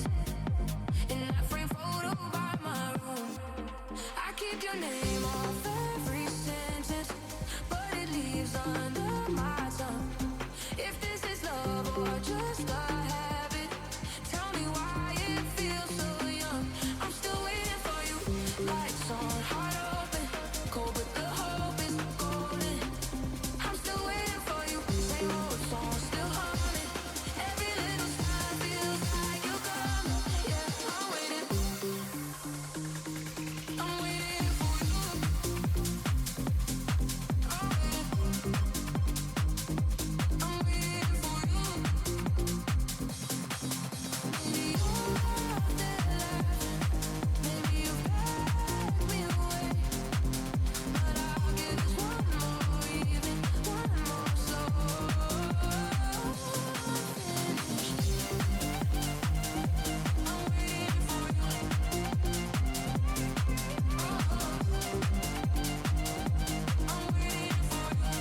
In that frame photo by my room. I keep your name off every sentence, but it leaves under my tongue. If this is love or just a habit, tell me why it feels so young. I'm still waiting for you. Lights on, heart open, cold, but the hope is golden. I'm still waiting for you. Same old song, still humming. Every little sign feels like you're coming. Yeah, I'm waiting. I'm waiting for you. I'm waiting. I'm waiting for you. Maybe you're out there laughing. Maybe you packed me away. But I'll give this one more evening, one more slow finish. I'm waiting for you. I'm waiting for you.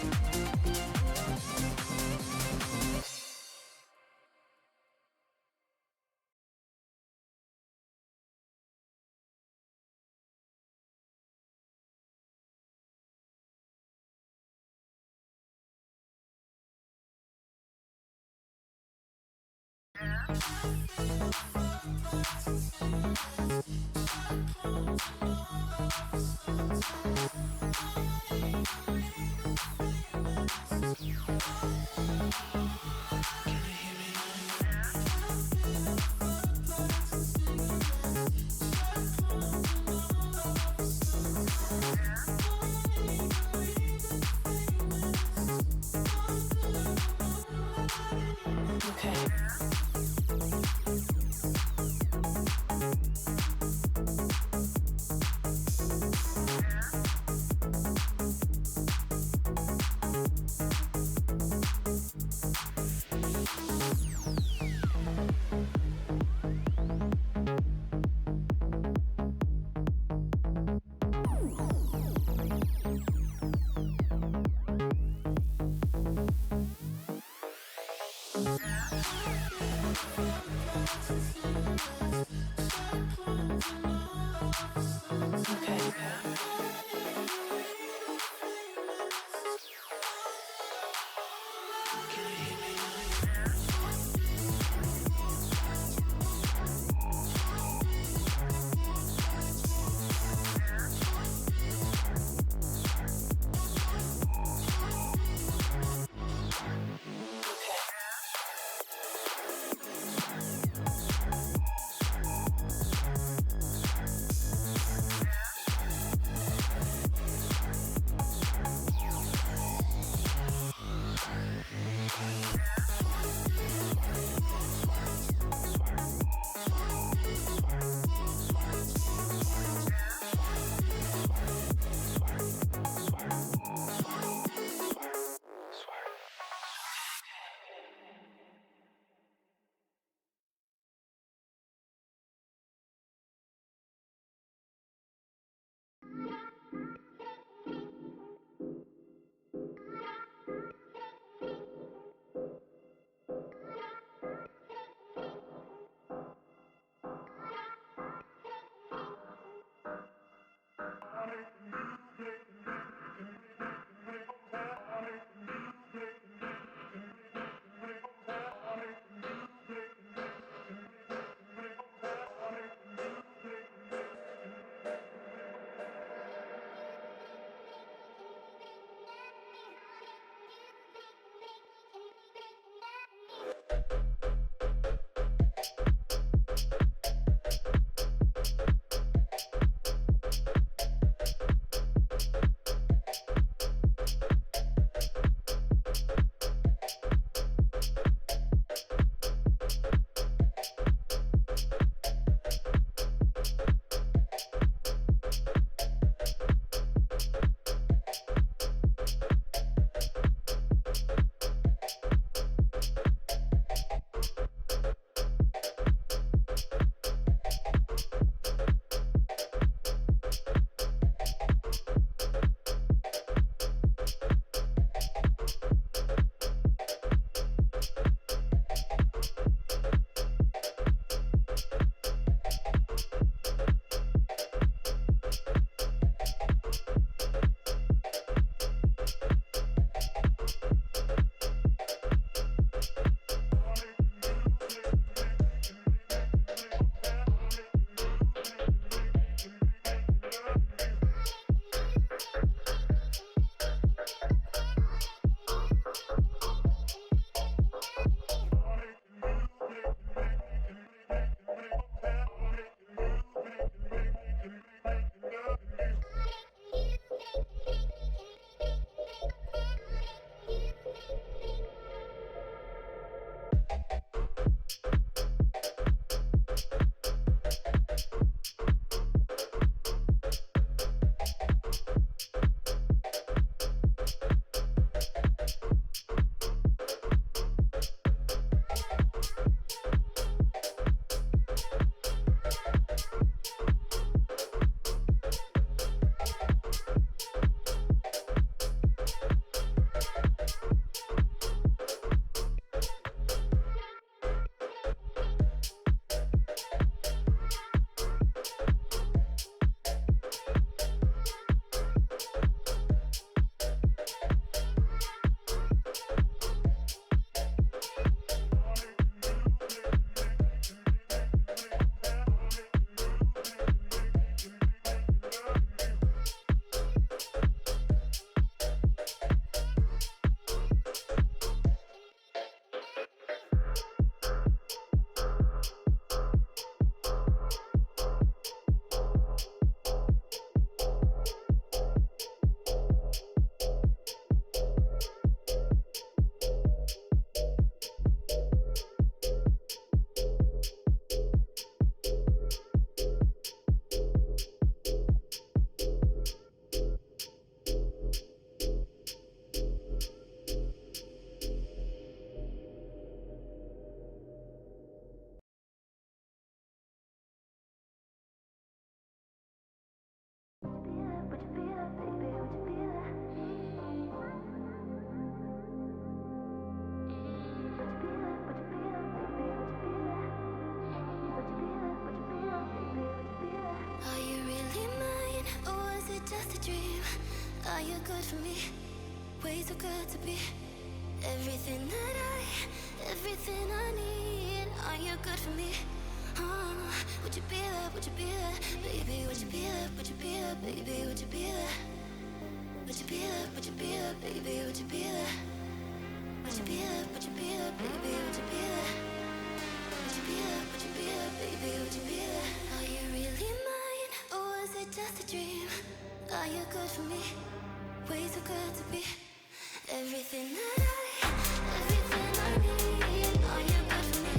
Are you good for me? Way too good to be everything I need. Are you good for me? Would you be there? Would you be there? Baby, would you be there? Would you be there? Baby, would you be there? Would you be there? Would you be there? Baby, would you be there? Would you be there? Would you be there? Baby, would you be there? Would you be there? Would you be there? Baby, would you be there? Are you really mine? Or was it just a dream? Are you good for me? Way too good to be everything I need. Are you good for me?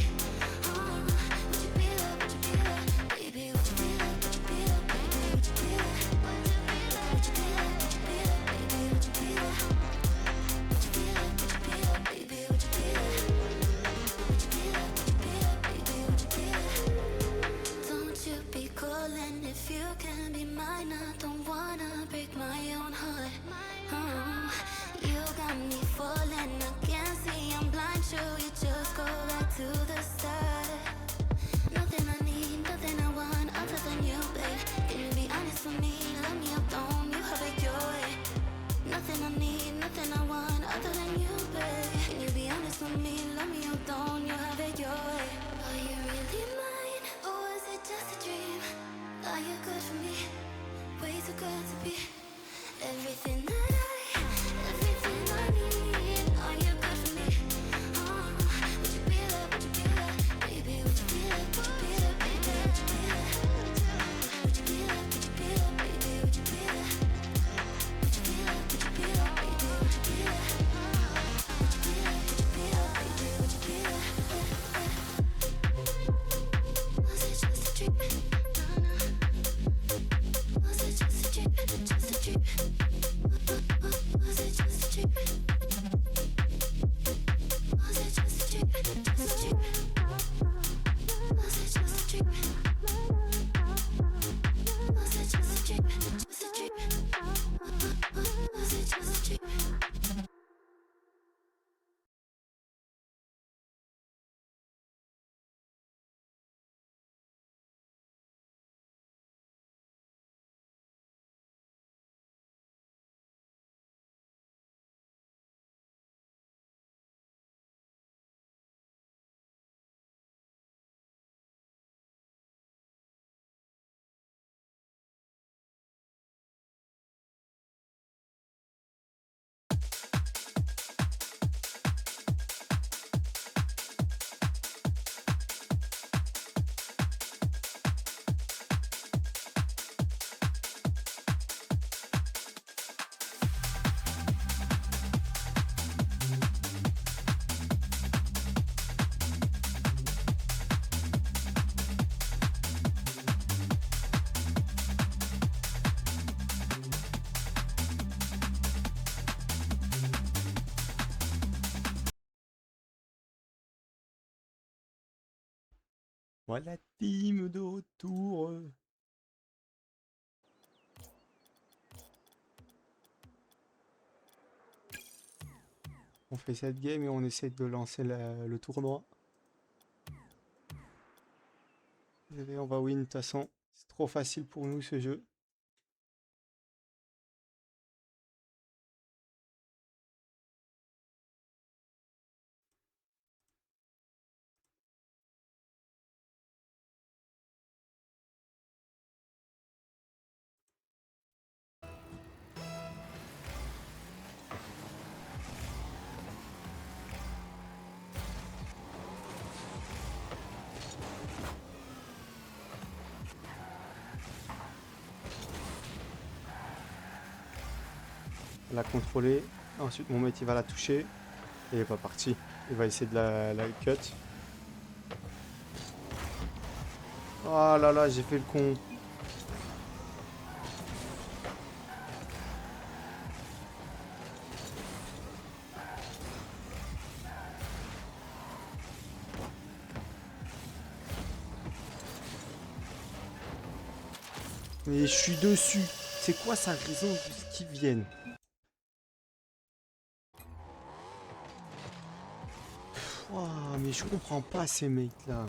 Would you be there? Would you be there? Baby, would you be there? Would you be there? Baby, would you be there? Would you be there? Would you be there? Baby, would you be there? Would you be there? Would you be there? Baby, would you be there? Would you be there? Would you be there? Baby, would you be there? Don't you be calling if you can be mine. I don't wanna break my own heart. You got me falling, I can't see, I'm blind. Sure, you just go back to the start. Nothing I need, nothing I want other than you, babe. Can you be honest with me? Let me up, don't you have it your way. Nothing I need, nothing I want other than you, babe. Can you be honest with me? Let me up, don't you have it your way. Are you really mine? Or is it just a dream? Are you good for me? Way too good to be everything I need. Are you good for me? Would you be there? Would you be there? Baby, would you be there? Would you be there? Baby, would you be there? Would you be there? Would you be there? Baby, would you be there? Would you be there? Would you be there? Baby, would you be there? Would you be there? Would you be there? Baby, would you be there? Was it just a dream? Was it just a dream? Just a dream? Was it just a dream? Was it just a dream? Just a dream? Was it just a dream? Was it just a dream? Just a dream? Was it just a dream? Voilà, team de retour. On fait cette game et on essaie de lancer le tournoi. Allez, on va win de toute façon. C'est trop facile pour nous ce jeu. La contrôler. Ensuite mon mate il va la toucher. Et il est pas parti. Il va essayer de la cut. Oh là là, j'ai fait le con. Mais je suis dessus. C'est quoi sa raison de ce qu'ils viennent? Ouah, mais je comprends pas ces mecs là.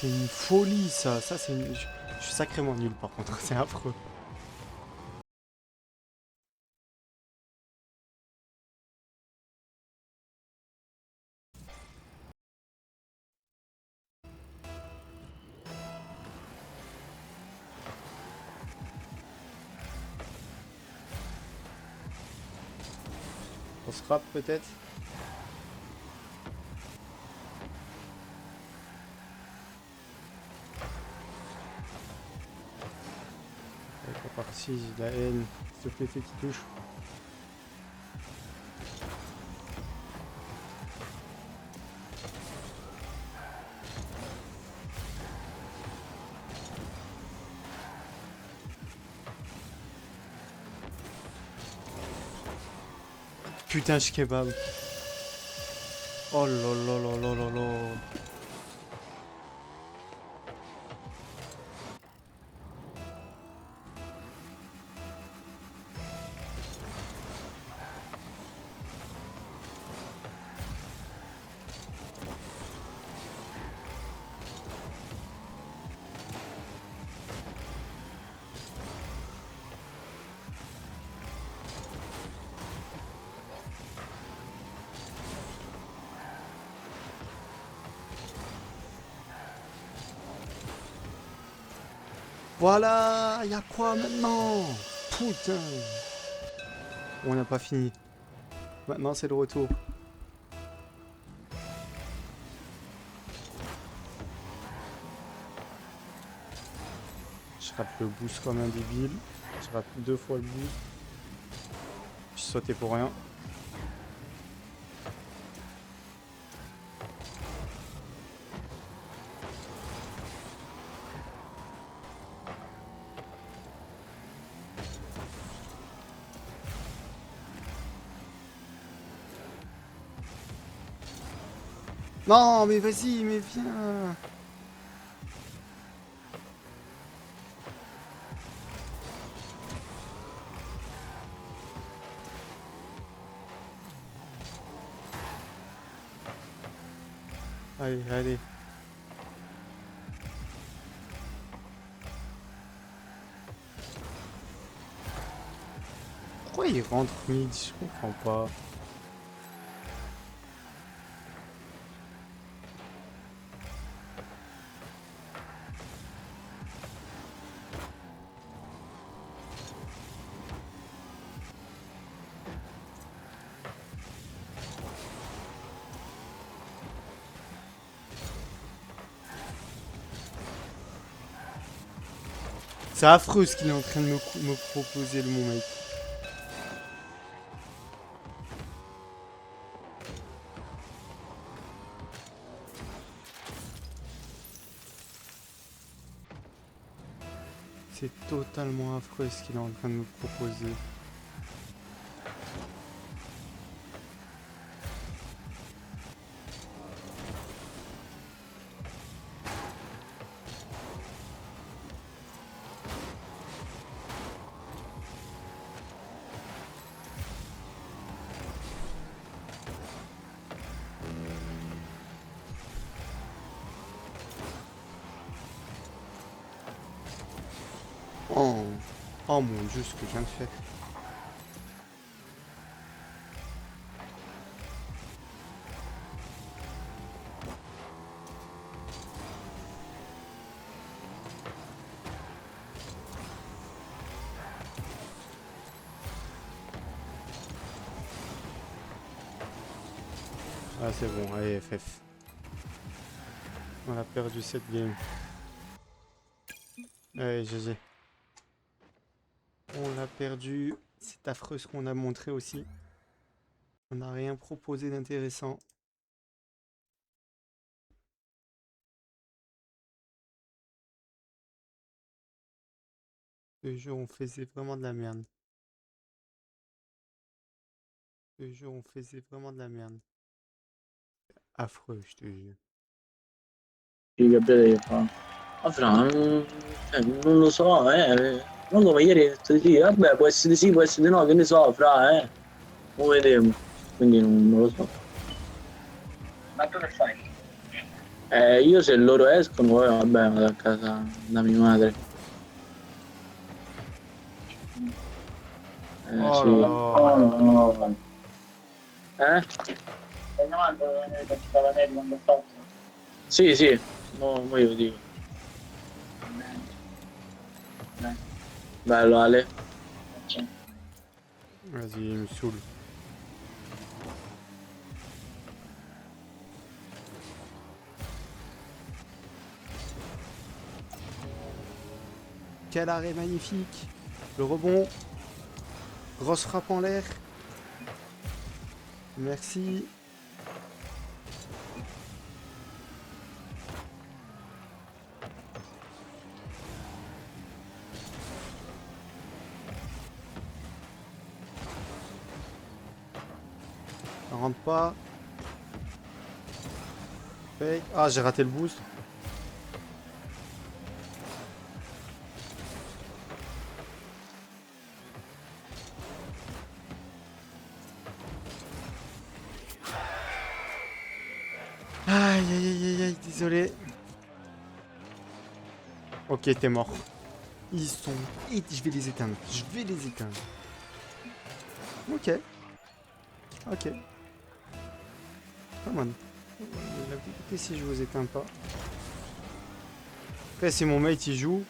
c'est une folie ça. Ça c'est une... Je suis sacrément nul par contre, c'est affreux. On se frappe peut-être. C'est parti, j'ai de la haine. S'il te plaît, fais qu'il touche. Putain, je kebab. Oh là là là là là là. Voilà, y'a quoi maintenant? Putain. On n'a pas fini. Maintenant c'est le retour. Je rate le boost comme un débile. Je rate 2 fois le boost. J'ai sauté pour rien. Non, mais vas-y, mais viens. Allez, allez. Pourquoi il rentre mid? Je comprends pas. C'est affreux ce qu'il est en train de me proposer, le mon mec. C'est totalement affreux ce qu'il est en train de me proposer. Oh, oh mon dieu, ce que je viens de faire. Ah c'est bon, allez FF. On a perdu cette game. Allez GG. On l'a perdu. C'est affreux ce qu'on a montré aussi. On n'a rien proposé d'intéressant. Ce jeu, on faisait vraiment de la merde. Ce jeu, on faisait vraiment de la merde. Affreux, je te jure. Figa fa. Ah, Fra, non lo so, non come ieri sì, vabbè, può essere sì, può essere no, che ne so, Fra, lo vedremo. Quindi non lo so. Ma tu che fai? Io se loro escono, poi vabbè, vado a casa da mia madre. Oh Sì. là là. Stai chiamando la Neri quando sta? Sì, sì, mo io dico. Bello Ale. Vas-y, il me saoule. Quel arrêt magnifique. Le rebond. Grosse frappe en l'air. Merci. Ça rentre pas. Fake. Ah, j'ai raté le boost. Aïe, aïe, aïe, aïe, aïe, désolé. Ok, t'es mort. Ils sont... Je vais les éteindre. Je vais les éteindre. Ok. Ok. Come on. La vérité, si je vous éteins pas. Après, si mon mate il joue.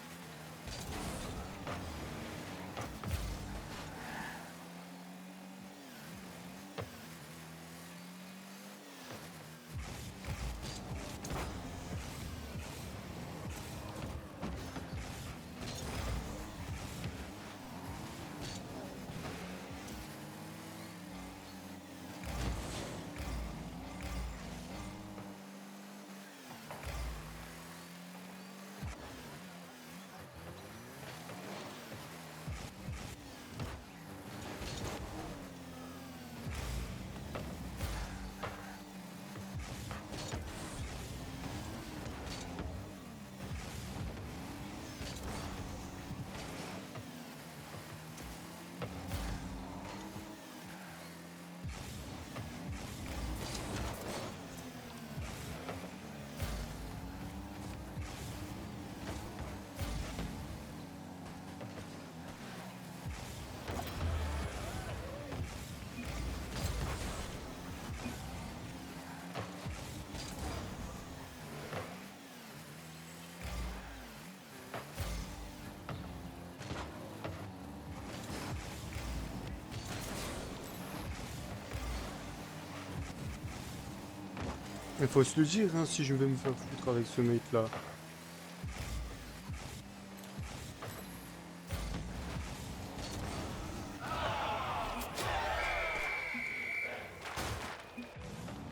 Il faut se le dire, hein, si je vais me faire foutre avec ce mate là.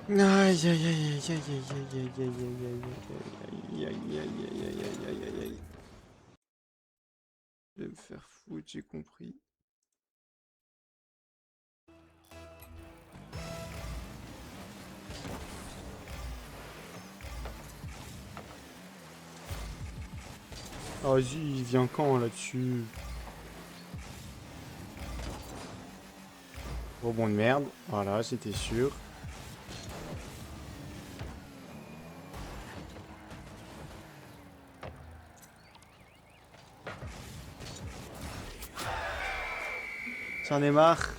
Aïe aïe aïe aïe aïe aïe aïe aïe aïe aïe aïe aïe aïe aïe aïe aïe aïe aïe aïe. Je vais me faire foutre, j'ai compris. Ah, vas-y, il vient quand là-dessus? Rebond de merde, voilà, j'étais sûr. J'en ai marre.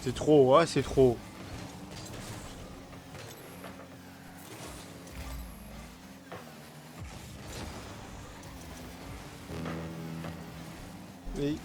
C'est trop, ouais, c'est trop. Oui.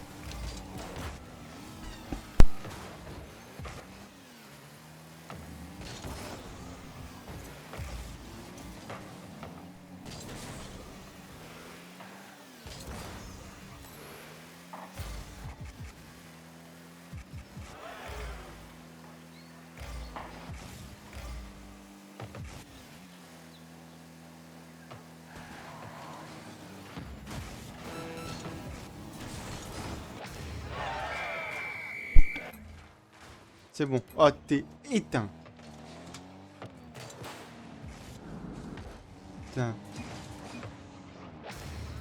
C'est bon. Oh, t'es éteint. Putain.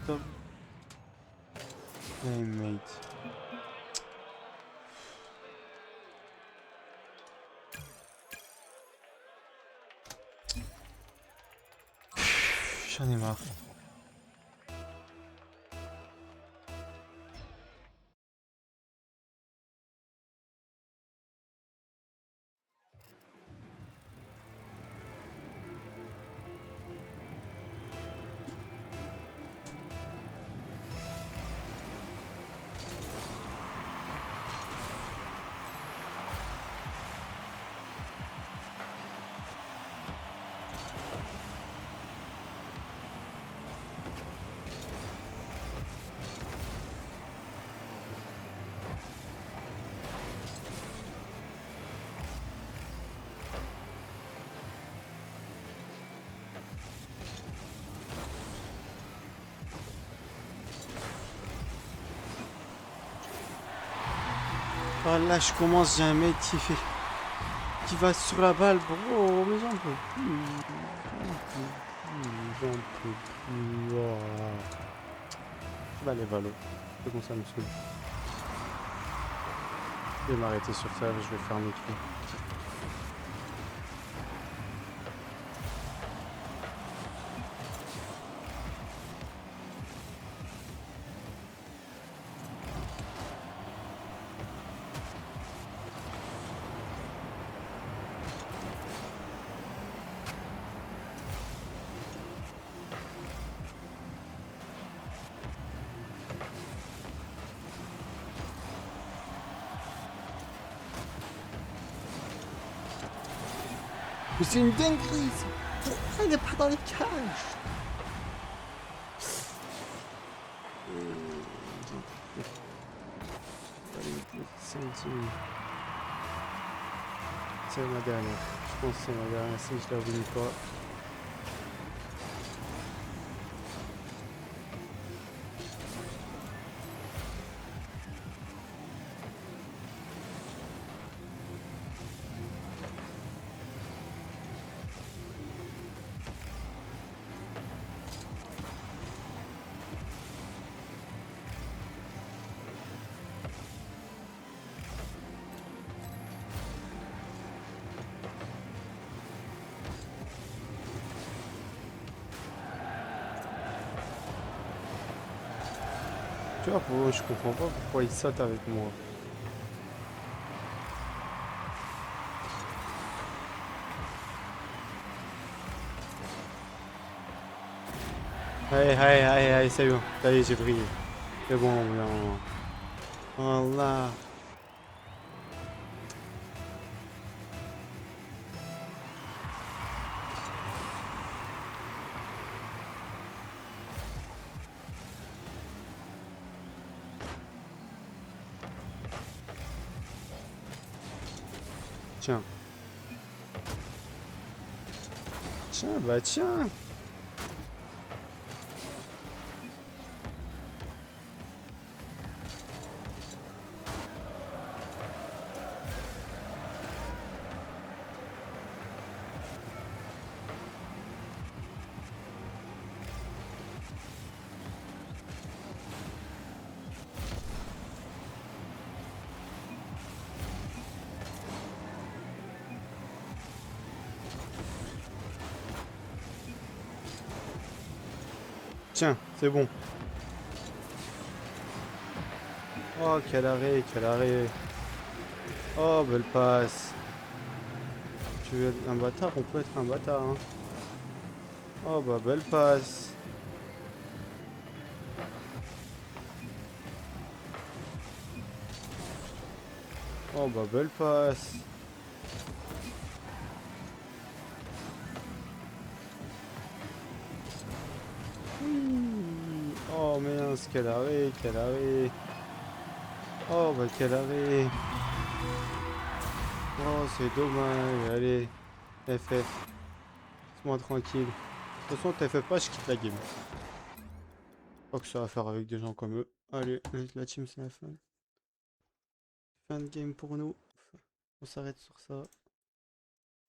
Top. Hey, mate. J'en ai marre. Oh là, je commence, j'ai un mec qui va sur la balle, bro, mais j'en peux plus. J'en peux plus. Oh. Bah les valos, c'est bon, ça me saoule. Je vais m'arrêter sur ça, je vais faire mes clés. Mais c'est une dinguerie! Pourquoi il n'est pas dans les cages? C'est ma dernière. Je pense que c'est ma dernière si je la voulais pas. Tu vois, je comprends pas pourquoi il saute avec moi. Allez, allez, allez, allez, c'est bon. Ça y est, j'ai brillé. C'est bon, non. Voilà. Tiens. Tiens, bah tiens. Tiens, c'est bon. Oh, quel arrêt, quel arrêt. Oh, belle passe. Tu veux être un bâtard? On peut être un bâtard, hein. Oh, bah, belle passe. Oh, bah, belle passe. Oh, mince, quel arrêt, quel arrêt. Oh, bah, quel arrêt. Oh, c'est dommage. Allez, FF. Laisse-moi tranquille. De toute façon, t'FF pas, je quitte la game. Je crois que ça va faire avec des gens comme eux. Allez, la team, c'est la fin. Fin de game pour nous. On s'arrête sur ça.